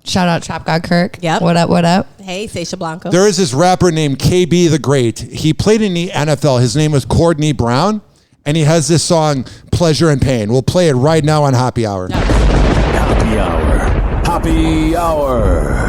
Shout out Trap God Kirk. Yep. What up? What up? Hey, Sasha Blanco. There is this rapper named KB the Great. He played in the NFL. His name was Courtney Brown, and he has this song, Pleasure and Pain. We'll play it right now on Happy Hour. Happy Hour. Happy Hour.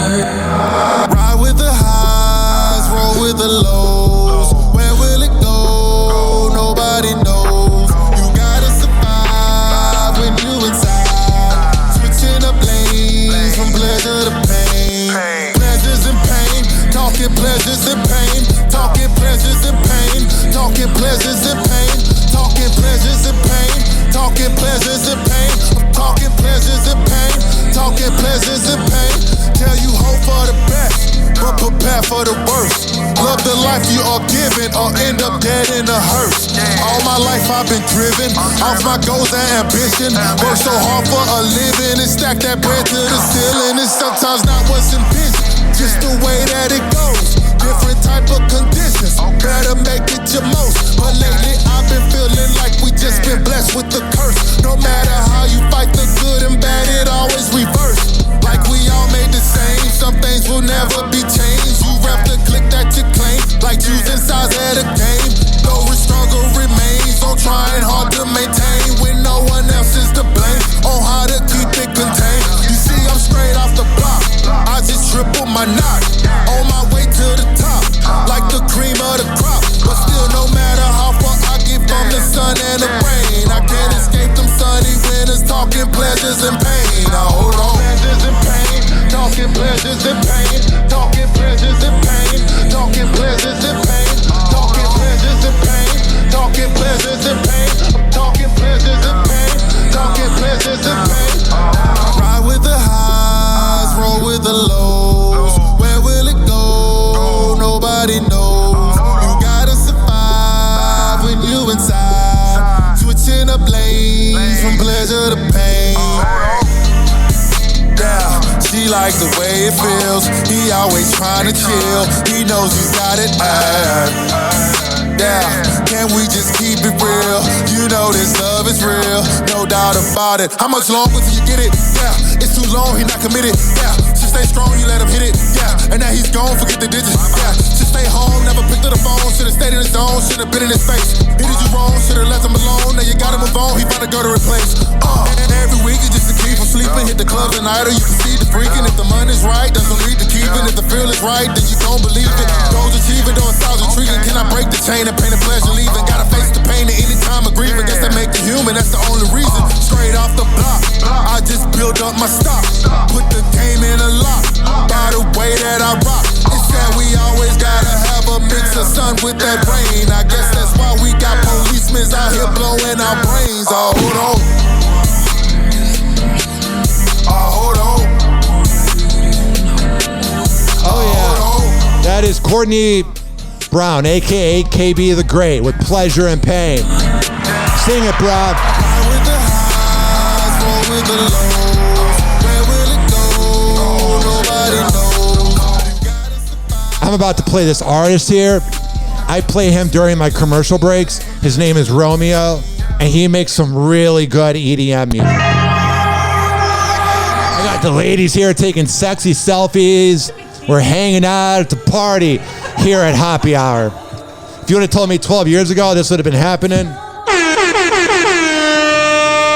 Ride with the highs, roll with the lows. Where will it go? Nobody knows. You gotta survive when you inside. Switching up lanes from pleasure to pain. Pleasures and pain, talking pleasures and pain. Talking pleasures and pain. Talking pleasures and pain. Talking pleasures and pain. Talking pleasures and pain. Talking pleasures and pain. Talking pleasures and pain. Tell you hope for the best, but prepare for the worst. Love the life you are given, or end up dead in a hearse. All my life I've been driven off my goals and ambition. Work so hard for a living and stack that bread to the ceiling. And sometimes not what's envisioned, just the way that it goes. Different type of conditions, better make it your most. But lately I've been feeling like we just been blessed with the curse. No matter how you fight the good and bad, it always reverse. Like we all made the same, some things will never be changed. You rep the click that you claim, like choosing sides at a game. Though the struggle remains, so trying hard to maintain when no one else is to blame on how to keep it contained. You see, I'm straight off the block, I just triple my knot. On my way to the top, like the cream of the crop. But still, no matter how far I get from the sun and the rain, I can't escape them sunny winters, talking pleasures and pain. Now hold on. Pleasures and pain, talking pleasures and pain. Talking pleasures and pain. Talking pleasures and pain. Talking pleasures and pain. Talking pleasures and pain. Talking pleasures and pain. Talking pleasures and pain. Ride with the highs, roll with the lows. Where will it go? Nobody knows. You gotta survive when you inside. Switching up lanes from pleasure to pain. Yeah, she likes the way it feels. He always trying to chill. He knows he's got it bad. Yeah, can we just keep it real? You know this love is real, no doubt about it. How much longer till you get it? Yeah, it's too long, he not committed. Yeah, just stay strong, you let him hit it. Yeah, and now he's gone, forget the digits. Yeah, just stay home, never picked up the phone. Should've stayed in his zone, should've been in his face. He did you wrong, should've left him alone. Now you gotta move on, he found a girl to replace. And every week it's just to keep him sleeping. Hit the club tonight or you can see the freaking. If the money's right, there's no need to keep it. If the feel is right, then you don't believe it. Goals achieving, though it sounds intriguing. Can I break the chain and paint a pleasure leaving? Gotta face the pain at any time of grieving. Guess that make you human, that's the only reason. Straight off the block, I just build up my stock. Put the game in a lock, by the way that I rock. It's that we always gotta have a mix of sun with that rain. I guess that's why we got policemen out here blowing our brains. Oh, hold on. Hold on. Oh, yeah. That is Courtney Brown, a.k.a. KB the Great, with Pleasure and Pain. Sing it, bro. With the highs, roll with the lows. Where will it go? Nobody knows. I'm about to play this artist here. I play him during my commercial breaks. His name is Romeo, and he makes some really good EDM music. I got the ladies here taking sexy selfies. We're hanging out at the party here at Happy Hour. If you would have told me 12 years ago this would have been happening,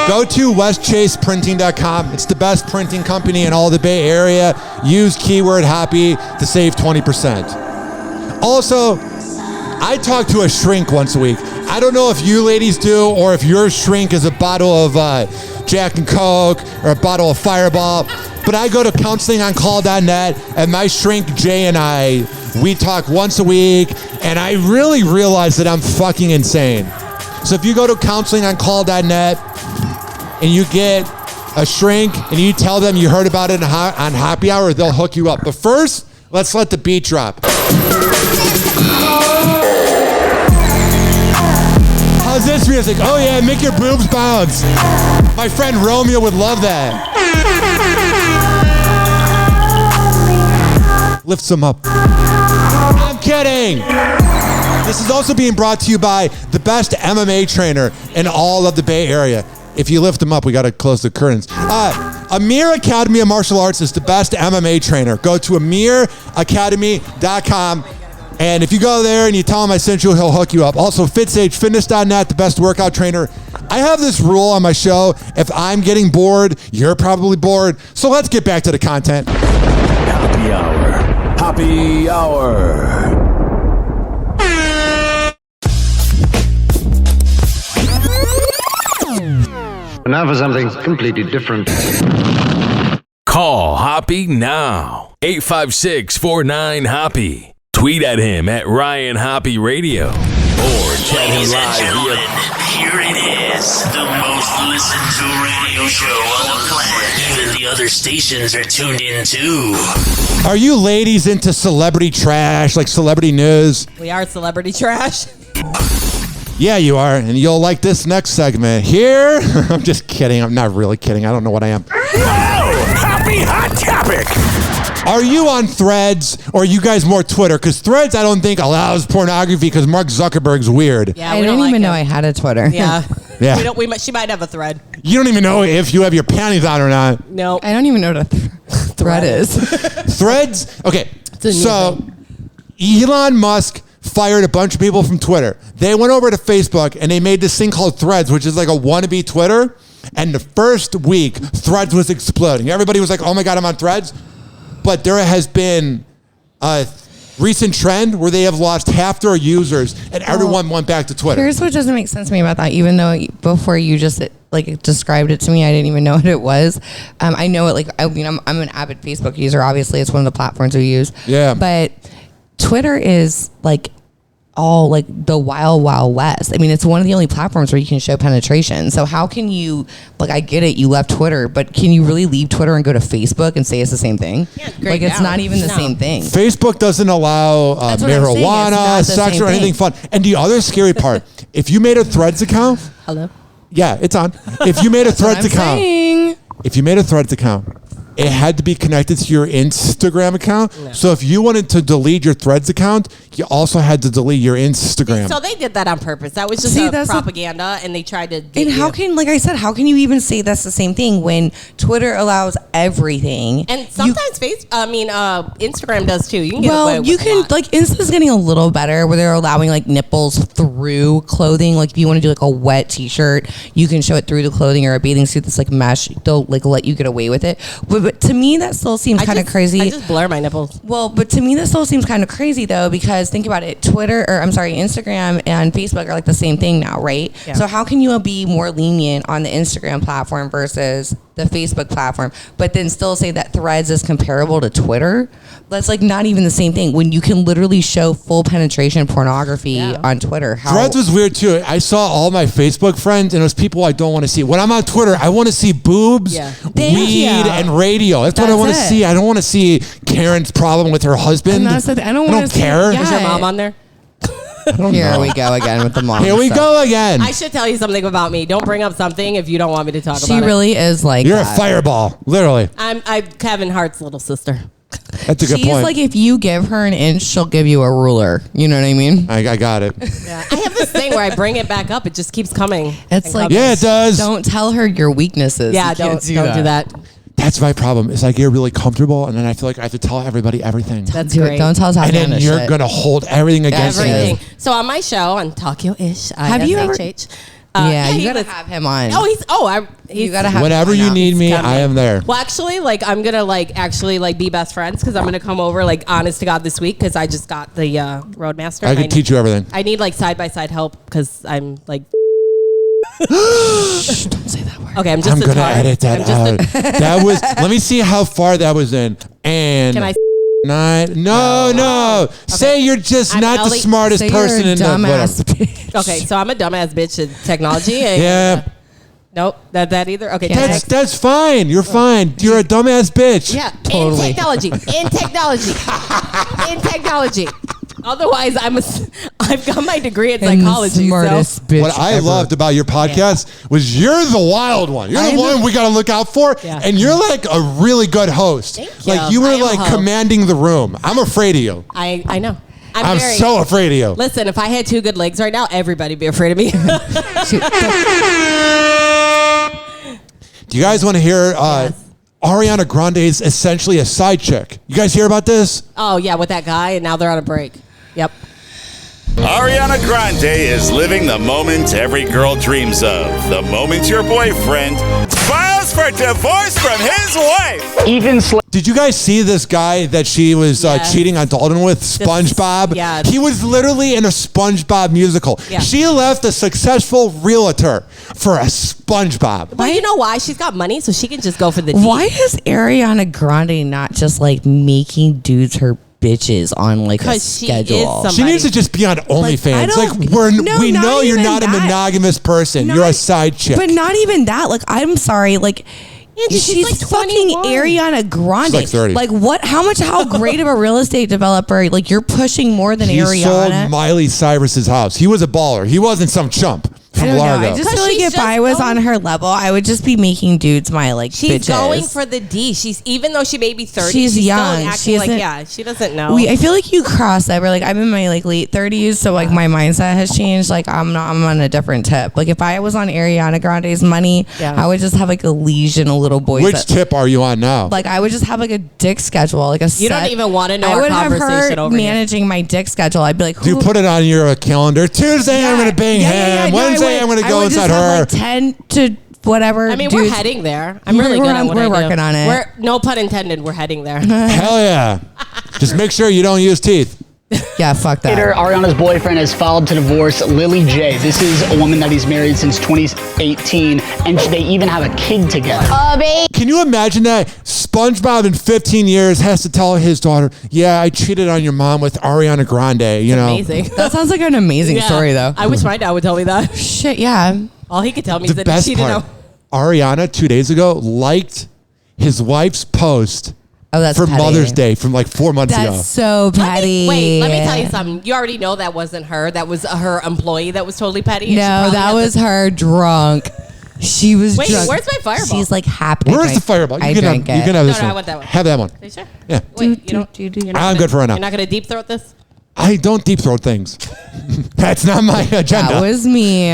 go to westchaseprinting.com. It's the best printing company in all the Bay Area. Use keyword happy to save 20%. Also, I talk to a shrink once a week. I don't know if you ladies do or if your shrink is a bottle of Jack and Coke or a bottle of Fireball, but I go to counselingoncall.net and my shrink Jay and I, we talk once a week, and I really realize that I'm fucking insane. So if you go to counselingoncall.net and you get a shrink and you tell them you heard about it on Happy Hour, they'll hook you up. But first, let's let the beat drop. How's this music? Oh yeah, make your boobs bounce. My friend Romeo would love that. Lifts them up. I'm kidding. This is also being brought to you by the best MMA trainer in all of the Bay Area. If you lift them up, we got to close the curtains. Amir Academy of Martial Arts is the best MMA trainer. Go to amiracademy.com. And if you go there and you tell him I sent you, he'll hook you up. Also, FitSageFitness.net, the best workout trainer. I have this rule on my show. If I'm getting bored, you're probably bored. So let's get back to the content. Happy Hour. Happy Hour. Now for something completely different. Call Hoppy now. 856-49-HOPPY. Tweet at him at Ryan Hoppy Radio. Or chat him Ladies and live gentlemen, via... here it is, the most listened to radio show on the planet. Even the other stations are tuned in too. Are you ladies into celebrity trash, like celebrity news? We are celebrity trash. Yeah, you are. And you'll like this next segment. Here, I'm just kidding. I'm not really kidding. I don't know what I am. Happy Hot Topic. Are you on Threads or are you guys more Twitter? Because Threads, I don't think allows pornography because Mark Zuckerberg's weird. Yeah, I didn't even know I had a Twitter. Yeah. Yeah. She might have a thread. You don't even know if you have your panties on or not. No. I don't even know what a thread is. Threads? Okay. So Elon Musk fired a bunch of people from Twitter. They went over to Facebook and they made this thing called Threads, which is like a wannabe Twitter. And the first week, Threads was exploding. Everybody was like, oh my God, I'm on Threads. But there has been a recent trend where they have lost half their users and everyone went back to Twitter. Here's what doesn't make sense to me about that, even though before you just like described it to me, I didn't even know what it was. I know it like, I mean, I'm an avid Facebook user. Obviously, it's one of the platforms we use. Yeah. But Twitter is like all like the wild west. I mean, it's one of the only platforms where you can show penetration. So how can you, like, I get it, you left Twitter, but can you really leave Twitter and go to Facebook and say it's the same thing? Yeah, like, it's not even the same thing. Facebook doesn't allow marijuana, sex, or anything fun. And the other scary part, if you made a Threads account. Hello? Yeah, it's on. If you made a Threads account. It had to be connected to your Instagram account. No. So if you wanted to delete your Threads account, you also had to delete your Instagram. So they did that on purpose. That was just that's propaganda, and they tried to. And how can, like I said, how can you even say that's the same thing when Twitter allows everything? And sometimes Instagram does too. You can get away with you can like Insta's getting a little better where they're allowing like nipples through clothing. Like if you want to do like a wet t-shirt, you can show it through the clothing, or a bathing suit that's like mesh. They'll like let you get away with it. But to me, that still seems kind of crazy. I just blur my nipples. Well, but to me, that still seems kind of crazy though, because think about it. Instagram and Facebook are like the same thing now, right? Yeah. So how can you be more lenient on the Instagram platform versus the Facebook platform, but then still say that Threads is comparable to Twitter? That's like not even the same thing when you can literally show full penetration pornography on Twitter. Threads was weird too. I saw all my Facebook friends and it was people I don't want to see. When I'm on Twitter, I want to see boobs, weed, and radio. That's what I want to see. I don't want to see Karen's problem with her husband. I don't care. Is your mom on there? Here we go again with the mom. Here we go again. I should tell you something about me. Don't bring up something if you don't want me to talk about it. She really is like You're a fireball, literally. I'm Kevin Hart's little sister. That's a good point. She's like, if you give her an inch, she'll give you a ruler. You know what I mean? I got it. Yeah. I have this thing where I bring it back up. It just keeps coming. It's like, yeah, it does. Don't tell her your weaknesses. Yeah, You don't can't do that. That's my problem. Is I get really comfortable, and then I feel like I have to tell everybody everything. That's great. Don't tell Tatiana. And then you're gonna hold everything against me. So on my show on Tokyo Ishhh, Have you ever? Yeah, you gotta have him on. You gotta have. Whenever you need me, I am there. Well, actually, I'm gonna be best friends because I'm gonna come over honest to God this week because I just got the Roadmaster. I can teach you everything. I need side by side help because I'm like. Shh, don't say that word. Okay, I'm just. I'm gonna edit that out. That was. Let me see how far that was in. And can I? No. Okay. Say you're just not the smartest person in the dumbass. Okay, so I'm a dumbass bitch in technology. Yeah. Nope, that either. Okay, that's fine. You're fine. You're a dumbass bitch. Yeah, totally. In technology. Otherwise, I've got my degree in psychology. Bitch what I loved about your podcast was you're the wild one. You're the one we got to look out for, and you're like a really good host. Thank you were commanding the room. I'm afraid of you. I know. I'm so afraid of you. Listen, if I had two good legs right now, everybody'd be afraid of me. Do you guys want to hear? Ariana Grande is essentially a side chick. You guys hear about this? Oh yeah, with that guy, and now they're on a break. Yep. Ariana Grande is living the moment every girl dreams of. The moment your boyfriend files for divorce from his wife. Did you guys see this guy that she was cheating on Dalton with? SpongeBob? Yeah. He was literally in a SpongeBob musical. Yeah. She left a successful realtor for a SpongeBob. Well, you know why? She's got money, so she can just go for the D. Why is Ariana Grande not just making dudes her bitches on a schedule? She needs to just be on OnlyFans. We know you're not a monogamous person. You're a side chick. But not even that. I'm sorry. Angie, she's fucking Ariana Grande. She's 30. How great of a real estate developer? You're pushing more than he Ariana. sold Miley Cyrus's house. He was a baller. He wasn't some chump from Largo. I just feel like if I was on her level, I would just be making dudes my She's bitches. going for the D. Even though she may be 30, she's young. Still acting she doesn't know. I feel like you cross over. I'm in my late 30s, so my mindset has changed. I'm on a different tip. If I was on Ariana Grande's money, I would just have a legion of little boys. Which tip are you on now? I would just have a dick schedule, You don't even want to know our conversation over I would have her managing my dick schedule. I'd be like, do you put it on your calendar? Tuesday I'm going to bang him. Wednesday I'm going to go inside her. 10 to whatever. We're heading there. I'm really good at what I do. We're working on it. No pun intended. We're heading there. Hell yeah. Just make sure you don't use teeth. Yeah, fuck that. Later, Ariana's boyfriend has filed to divorce Lily J. This is a woman that he's married since 2018, and they even have a kid together. Can you imagine that? SpongeBob in 15 years has to tell his daughter, yeah, I cheated on your mom with Ariana Grande, Amazing. That sounds like an amazing story, though. I wish my dad would tell me that. Shit, yeah. All he could tell me is the that he best cheated part, on. Ariana 2 days ago liked his wife's post that's for petty. Mother's Day from 4 months ago. That's so petty. Let me tell you something. You already know that wasn't her. That was her employee that was totally petty. No, that was her drunk. She was drunk. Wait, where's my fireball? She's happy. Where's the fireball? You can have this one. I want that one. Have that one. Are you sure? Yeah. Wait, I'm good for right now. You're not going to deep throat this? I don't deep throat things. That's not my agenda. That was me.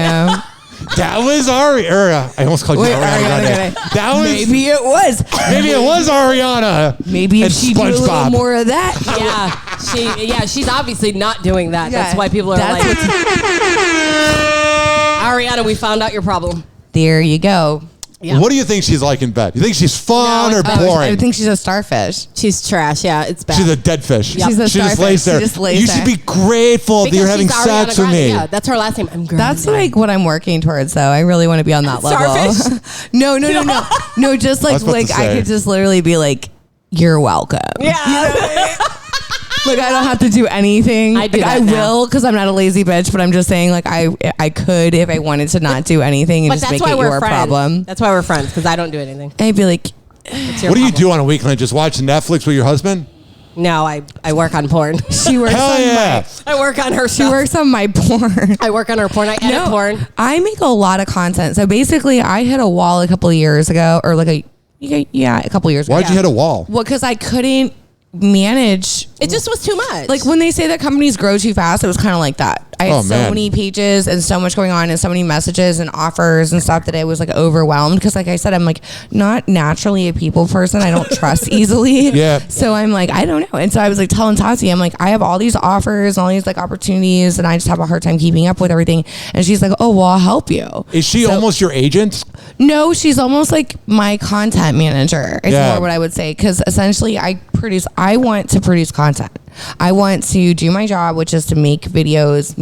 That was Ariana. I almost called you Ariana. That was maybe it was. Maybe it was Ariana. Maybe if she did a little more of that. She's obviously not doing that. Yeah, that's why people are like, Ariana, we found out your problem. There you go. Yeah. What do you think she's like in bed? You think she's fun or boring? I think she's a starfish. She's trash. Yeah, it's bad. She's a dead fish. Yep. She's a she just starfish. lays there. She just lays you there. should be grateful that you're having sex with me. Yeah, that's her last name. I'm That's like what I'm working towards, though. I really want to be on that level. Starfish? No. No, just like I could just literally be like, "You're welcome." Yeah. Like I don't have to do anything. I do like, that I now. will because I'm not a lazy bitch. But I'm just saying, like I could if I wanted to not do anything and But just that's make why it we're your friends. problem. That's why we're friends, because I don't do anything. I'd be like, What do you do on a weekend? Just watch Netflix with your husband? No, I work on porn. She works Hell on yeah. I work on her She works on my porn. I work on her porn. I edit porn. I make a lot of content. So basically, I hit a wall a couple of years ago, or like a couple of years ago. Why'd you hit a wall? Well, because I couldn't manage. It just was too much. Like when they say that companies grow too fast, it was kind of like that. I had so many pages and so much going on and so many messages and offers and stuff that I was like overwhelmed. Because like I said, I'm like not naturally a people person. I don't trust easily. Yeah. So I'm like, I don't know. And so I was like telling Tati, I'm like, I have all these offers and all these like opportunities and I just have a hard time keeping up with everything. And she's like, oh, well, I'll help you. Is she almost your agent? No, she's almost like my content manager. Is more what I would say. Because essentially I want to produce content. I want to do my job, which is to make videos,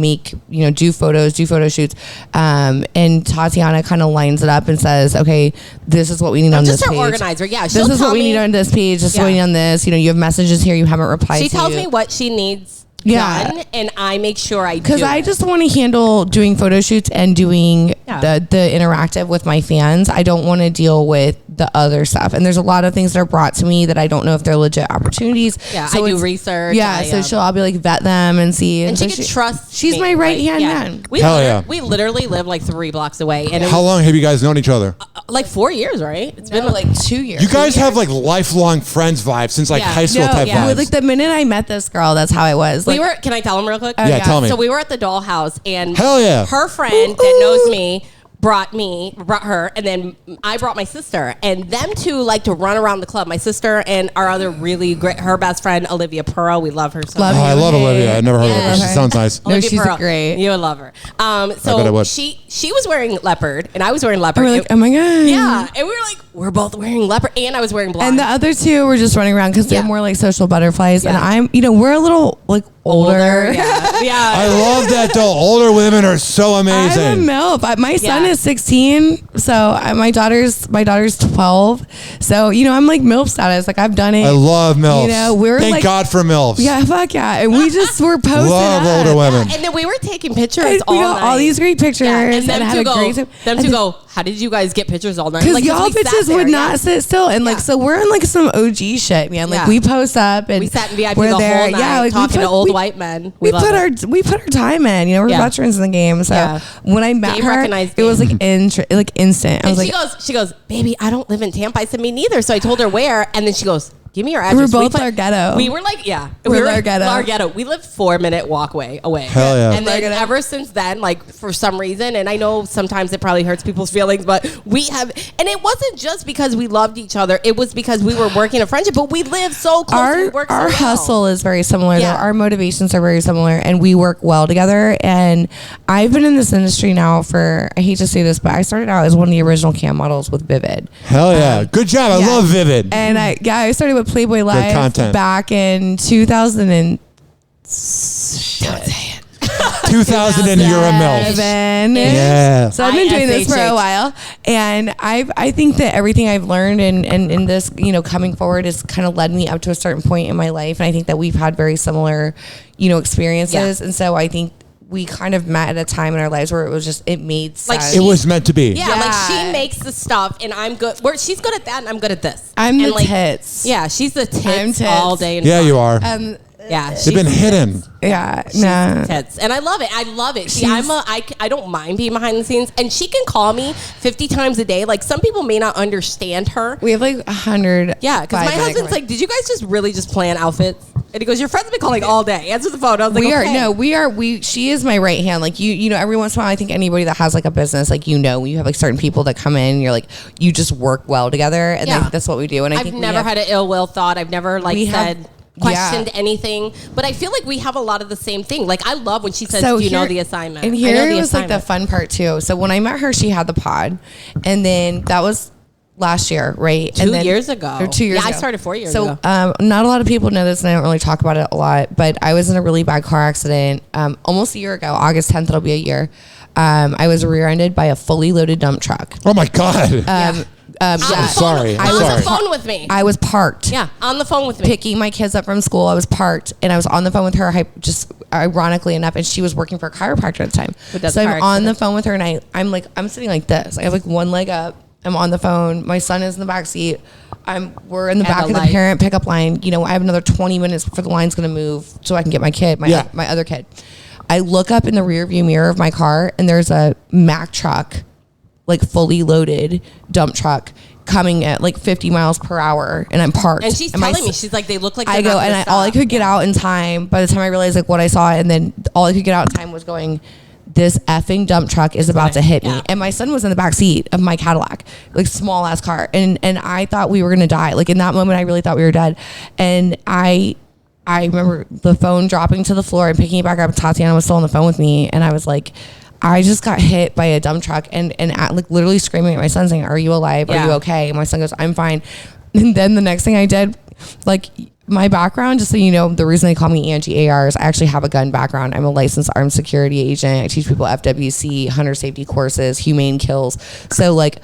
do photos, do photo shoots. And Tatiana kind of lines it up and says, okay, this is what we need on this page. Just her organizer. Yeah. This is what we need on this page. This is what we need on this. You have messages here you haven't replied to. She tells me what she needs done, and I make sure I do. Because I just want to handle doing photo shoots and doing the interactive with my fans. I don't want to deal with the other stuff. And there's a lot of things that are brought to me that I don't know if they're legit opportunities. Yeah, so I do research. Yeah, so I'll be like vet them and see. And so she can trust She's me, my right hand man. We literally live like 3 blocks away. And How long have you guys known each other? Like 4 years, right? It's been like 2 years. You guys have like lifelong friends vibes since like high school type vibes. Well, like the minute I met this girl, that's how I was. Like, Can I tell them real quick? Yeah, tell me. So we were at the dollhouse, and Hell yeah. her friend that knows me brought her, and then I brought my sister, and them two like to run around the club. My sister and our other really great, her best friend Olivia Pearl. We love her so much. I love Olivia. I never heard of her. She sounds nice. No, she's great. You would love her. I bet I So would. she was wearing leopard, and I was wearing leopard. we're like, oh my God. Yeah, and we were like, we're both wearing leopard, and I was wearing blonde. And the other two were just running around because they're more like social butterflies. And I'm, we're a little like older. Yeah. I love that though. Older women are so amazing. I'm a MILF. My son is 16, so my daughter's 12. So I'm like MILF status. Like I've done it. I love MILFs. We're Thank like, God for MILFs. Yeah, fuck yeah. And we just were posting. Love up. older women. And then we were taking pictures And we all got night. all these great pictures and them had two a go, great time. Them And two then- go, how did you guys get pictures all night? Because Like, y'all we sat bitches there, would not sit still. And like, so we're in like some OG shit, man. Like we post up and we sat in VIP we're the there. whole night Yeah, like talking to old white men. We love put it. our time in. We're veterans in the game. So when I met Game her, recognized it was like instant. I And was she like, goes, baby, I don't live in Tampa. I said, me neither. So I told her where, and then she goes, give me your we're address. both Larghetto. We were like, yeah. We're we were Larghetto. Larghetto. We lived 4-minute walkway away. Hell yeah. And then ever since then, like for some reason, and I know sometimes it probably hurts people's feelings, but we have, and it wasn't just because we loved each other. It was because we were working a friendship, but we live so close. We work so our well. hustle is very similar. Though. Our motivations are very similar, and we work well together. And I've been in this industry now for, I hate to say this, but I started out as one of the original cam models with Vivid. Hell yeah. Good job. I love Vivid. And I started with Playboy Live back in 2000 and 2000 and you're a MILF. Yeah. So I've been doing this for a while, and I think that everything I've learned and in this, coming forward has kind of led me up to a certain point in my life, and I think that we've had very similar, experiences, and so I think we kind of met at a time in our lives where it made sense. It was meant to be. Yeah, like she makes the stuff, and I'm good. She's good at that, and I'm good at this. I'm and the tits. Yeah, she's the tits, I'm tits. all day. Yeah, you are. Yeah, they've been hidden. Yeah, she's tits, and I love it. I love it. See, I don't mind being behind the scenes, and she can call me 50 times a day. Like some people may not understand her. We have like 100. Yeah, because my husband's like, "Did you guys just really just plan outfits?" And he goes, your friend's been calling all day. Answer the phone. I was like, she is my right hand. Like you know, every once in a while, I think anybody that has like a business, like, you know, you have like certain people that come in, you're like, you just work well together. And like, that's what we do. And I've never had an ill will thought. I've never questioned anything, but I feel like we have a lot of the same thing. Like, I love when she says, do you know the assignment? And here was like the fun part too. So when I met her, she had the pod, and then that was last year, right? 2 years ago. Or 2 years ago. I started 4 years ago. So not a lot of people know this, and I don't really talk about it a lot, but I was in a really bad car accident almost a year ago. August 10th, it'll be a year. I was rear-ended by a fully loaded dump truck. Oh my God. Sorry. I was on the phone with me. I was parked. Yeah, on the phone with me. Picking my kids up from school. I was parked, and I was on the phone with her, just ironically enough, and she was working for a chiropractor at the time. So I'm on the phone with her, and I'm sitting like this. I have like one leg up. I'm on the phone. My son is in the back seat. We're in the back of the parent pickup line. You know, I have another 20 minutes before the line's going to move so I can get my kid, my other kid. I look up in the rear view mirror of my car, and there's a Mack truck, like fully loaded dump truck, coming at like 50 miles per hour, and I'm parked. And she's telling me, she's like, they look like I go, and all I could get out in time, by the time I realized like what I saw, and then all I could get out in time was going, this effing dump truck is about to hit me. And my son was in the back seat of my Cadillac, like small ass car. And I thought we were going to die. Like in that moment, I really thought we were dead. And I remember the phone dropping to the floor and picking it back up. Tatiana was still on the phone with me. And I was like, I just got hit by a dump truck, and like literally screaming at my son saying, are you alive? Are you okay? And my son goes, I'm fine. And then the next thing I did, like, my background, just so you know, the reason they call me Angie-AR is I actually have a gun background. I'm a licensed armed security agent. I teach people FWC, hunter safety courses, humane kills. So like,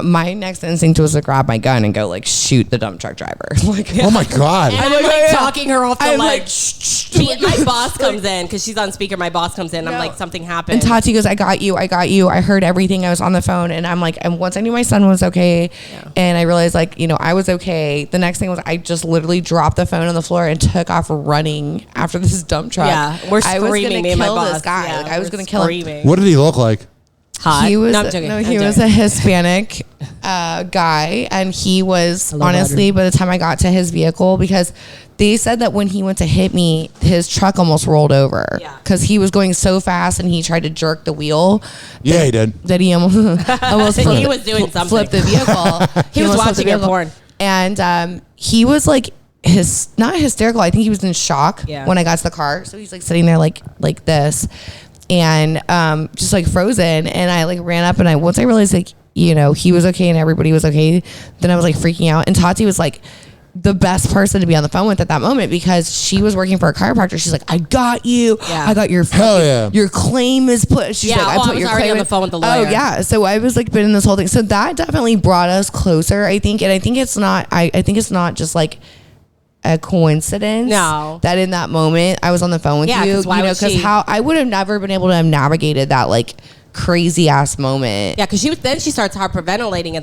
my next instinct was to grab my gun and go like shoot the dump truck driver. Like, oh my God. And I'm like talking her off the I'm leg. like, shh. My boss comes in because she's on speaker. My boss comes in. I'm like, something happened. And Tati goes, I got you. I heard everything. I was on the phone, and I'm like, and once I knew my son was okay, and I realized like, you know, I was okay. The next thing was I just literally dropped the phone on the floor and took off running after this dump truck. Yeah, we're screaming. I was gonna me and my kill boss. this guy. Yeah, like I was gonna kill him. What did he look like? Hot. He was no, I'm joking. he was a Hispanic guy, and he was honestly, by the time I got to his vehicle, because they said that when he went to hit me, his truck almost rolled over because he was going so fast and he tried to jerk the wheel. Yeah, he did. That he almost flipped, he was doing something. Flipped the vehicle. He was watching your porn, and he was like not hysterical. I think he was in shock when I got to the car. So he's like sitting there like this. And just like frozen, and I like ran up, and once I realized like, you know, he was okay and everybody was okay, then I was like freaking out. And Tati was like the best person to be on the phone with at that moment, because she was working for a chiropractor. She's like, I got you. I got your your claim is put. She's like, I put your claim on the phone with the lawyer. Oh yeah. So I was like been in this whole thing. So that definitely brought us closer, I think. And I think it's not. I think it's not just like a coincidence that in that moment I was on the phone with you know, because how I would have never been able to have navigated that like crazy ass moment. Yeah, because then she starts hyperventilating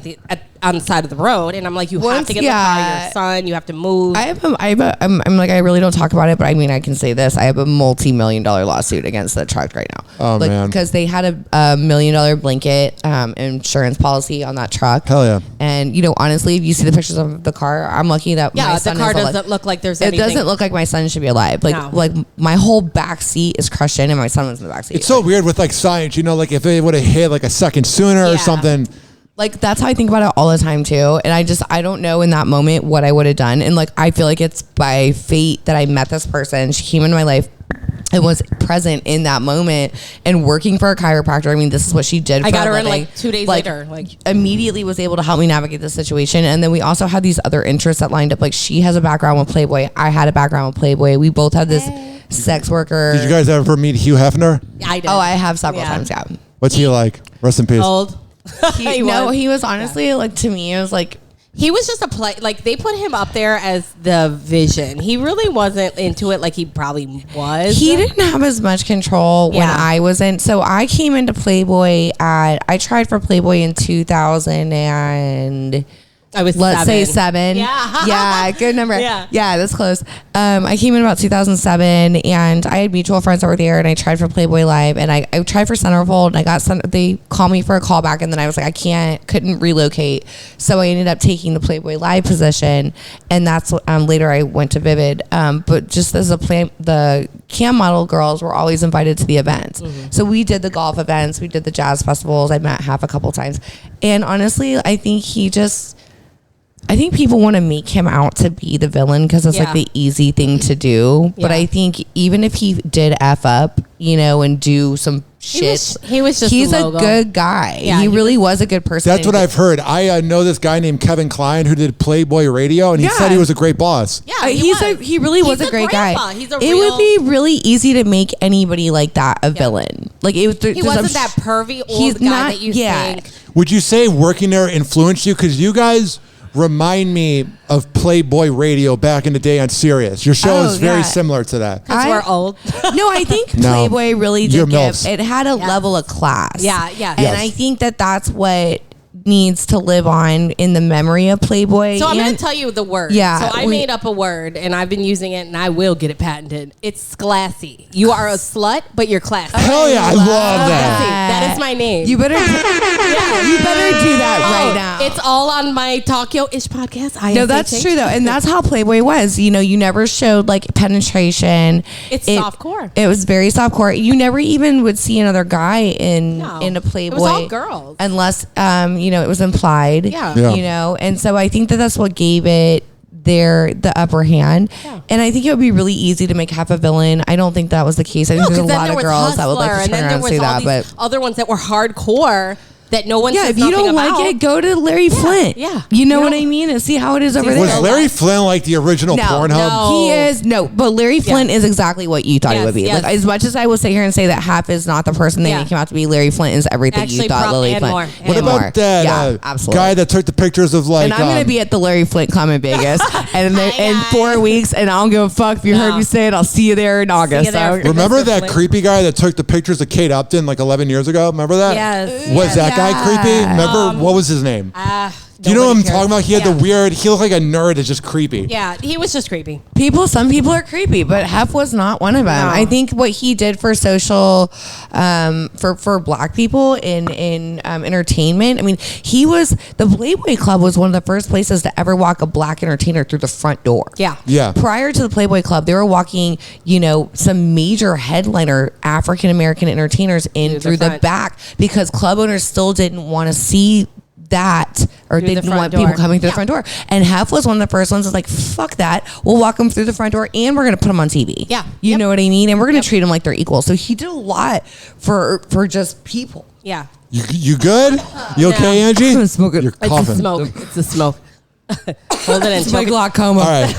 on the side of the road, and I'm like, you have to get the car, your son, you have to move. I'm like, I really don't talk about it, but I mean, I can say this: I have a multi-million-dollar lawsuit against the truck right now. Oh like, man, because they had a $1 million blanket insurance policy on that truck. Hell yeah! And you know, honestly, if you see the pictures of the car, I'm lucky that my son the car is alive. doesn't look like there's anything. It doesn't look like my son should be alive. Like my whole back seat is crushed in, and my son was in the back seat. It's so weird with like science, you know, like if they would have hit like a second sooner or something. Like that's how I think about it all the time too. And I don't know in that moment what I would have done. And like, I feel like it's by fate that I met this person. She came into my life and was present in that moment and working for a chiropractor. I mean, this is what she did. I got her in like 2 days later. Like immediately was able to help me navigate the situation. And then we also had these other interests that lined up. Like she has a background with Playboy. I had a background with Playboy. We both had this sex worker. Did you guys ever meet Hugh Hefner? I did. Oh, I have several times. Yeah. What's he like? Rest in peace. Old. He was honestly like, to me, it was like, he was just a play. Like they put him up there as the vision. He really wasn't into it like he probably was. He didn't have as much control when I was in. So I came into Playboy I tried for Playboy in 2000 and I was let's say 7. Yeah, good number. Yeah, that's close. I came in about 2007, and I had mutual friends that were there, and I tried for Playboy Live, and I tried for Centerfold, and I got they called me for a callback, and then I was like, couldn't relocate, so I ended up taking the Playboy Live position, and that's what, later I went to Vivid, but just as a plan, the cam model girls were always invited to the events. So we did the golf events, we did the jazz festivals. I met Half a couple times, and honestly, I think people want to make him out to be the villain because it's like the easy thing to do. But I think even if he did F up, and do some shit, he's a good guy. Yeah, he really was a good person. That's what I've heard. I know this guy named Kevin Klein who did Playboy Radio, and he said he was a great boss. Yeah, he really was a great guy. It would be really easy to make anybody like that a villain. Like he wasn't that pervy old guy that you think. Would you say working there influenced you? Because you guys remind me of Playboy Radio back in the day on Sirius. Your show is very similar to that. Because we're old. No, I think Playboy really did it had a level of class. Yeah. And I think that's what needs to live on in the memory of Playboy. So I'm going to tell you the word. Yeah. So I made up a word, and I've been using it, and I will get it patented. It's classy. You are a slut, but you're classy. Hell yeah, I love that. That is my name. You better do that right now. It's all on my Talk Yo-ish podcast. No, that's true though, and that's how Playboy was. You never showed like penetration. It's softcore. It was very softcore. You never even would see another guy in a Playboy. It was all girls, unless it was implied. Yeah. And so I think that's what gave it the upper hand. Yeah. And I think it would be really easy to make Half a villain. I don't think that was the case. I think there's a lot of girls that would like to turn around and say that, but other ones that were hardcore that no one says if you don't like it, go to Larry Flint. Yeah. You know what I mean? And see how it is over there. Was Larry Flint like the original Pornhub? No. He is. No, but Larry Flint is exactly what you thought he would be. Yes. Like, as much as I will sit here and say that Half is not the person they make him out to be, Larry Flint is everything you thought Lily Flint. What about that guy that took the pictures of like... And I'm going to be at the Larry Flint Club in Vegas in 4 weeks, and I don't give a fuck if you heard me say it. I'll see you there in August. Remember that creepy guy that took the pictures of Kate Upton like 11 years ago? Remember that? Yes. Was that guy creepy? Remember, what was his name? Do you know what I'm talking about? He had the weird, he looked like a nerd that's just creepy. Yeah, he was just creepy. Some people are creepy, but Hef was not one of them. No. I think what he did for social, for black people in entertainment, I mean, the Playboy Club was one of the first places to ever walk a black entertainer through the front door. Yeah. Prior to the Playboy Club, they were walking, some major headliner African-American entertainers in through the back because club owners still didn't want to see that, or they didn't want people coming through the front door. And Hef was one of the first ones that's like, fuck that. We'll walk them through the front door and we're going to put them on TV. Yeah. You know what I mean? And we're going to treat them like they're equal. So he did a lot for just people. Yeah. You good? You okay, Angie? I'm smoking. You're coughing. It's a smoke. Hold it in. It's my glaucoma. All right.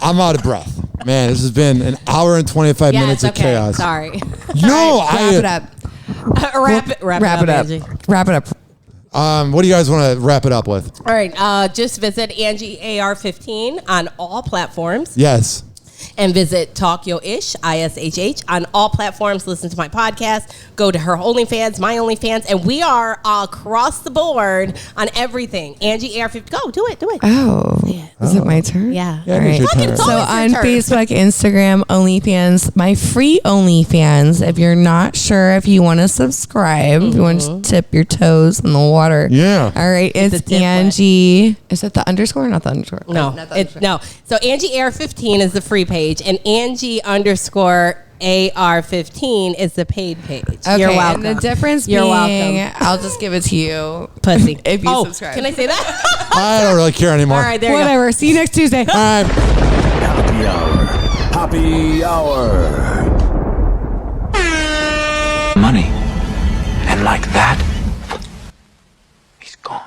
I'm out of breath. Man, this has been an hour and 25 minutes of chaos. Sorry. No, wrap it up. Wrap it up. Wrap it up. What do you guys want to wrap it up with? All right. Just visit Angie-AR 15 on all platforms. Yes. And visit Talk Yo-ish, ISHH, on all platforms. Listen to my podcast. Go to her OnlyFans, my OnlyFans. And we are across the board on everything. Angie-AR 15. Go, do it. Oh. Is it my turn? Yeah. All right. It's so on turn. Facebook, Instagram, OnlyFans, my free OnlyFans. If you're not sure if you want to subscribe, if you want to tip your toes in the water. Yeah. All right. It's Angie. Is it the underscore or not the underscore? No. No. So Angie-AR 15 is the free page, and Angie_AR 15 is the paid page. Okay, you're welcome. And the difference you're being, welcome. I'll just give it to you, pussy, if you subscribe. Can I say that? I don't really care anymore. All right, there Whatever. you go. See you next Tuesday. All right. Happy hour. Money. And like that,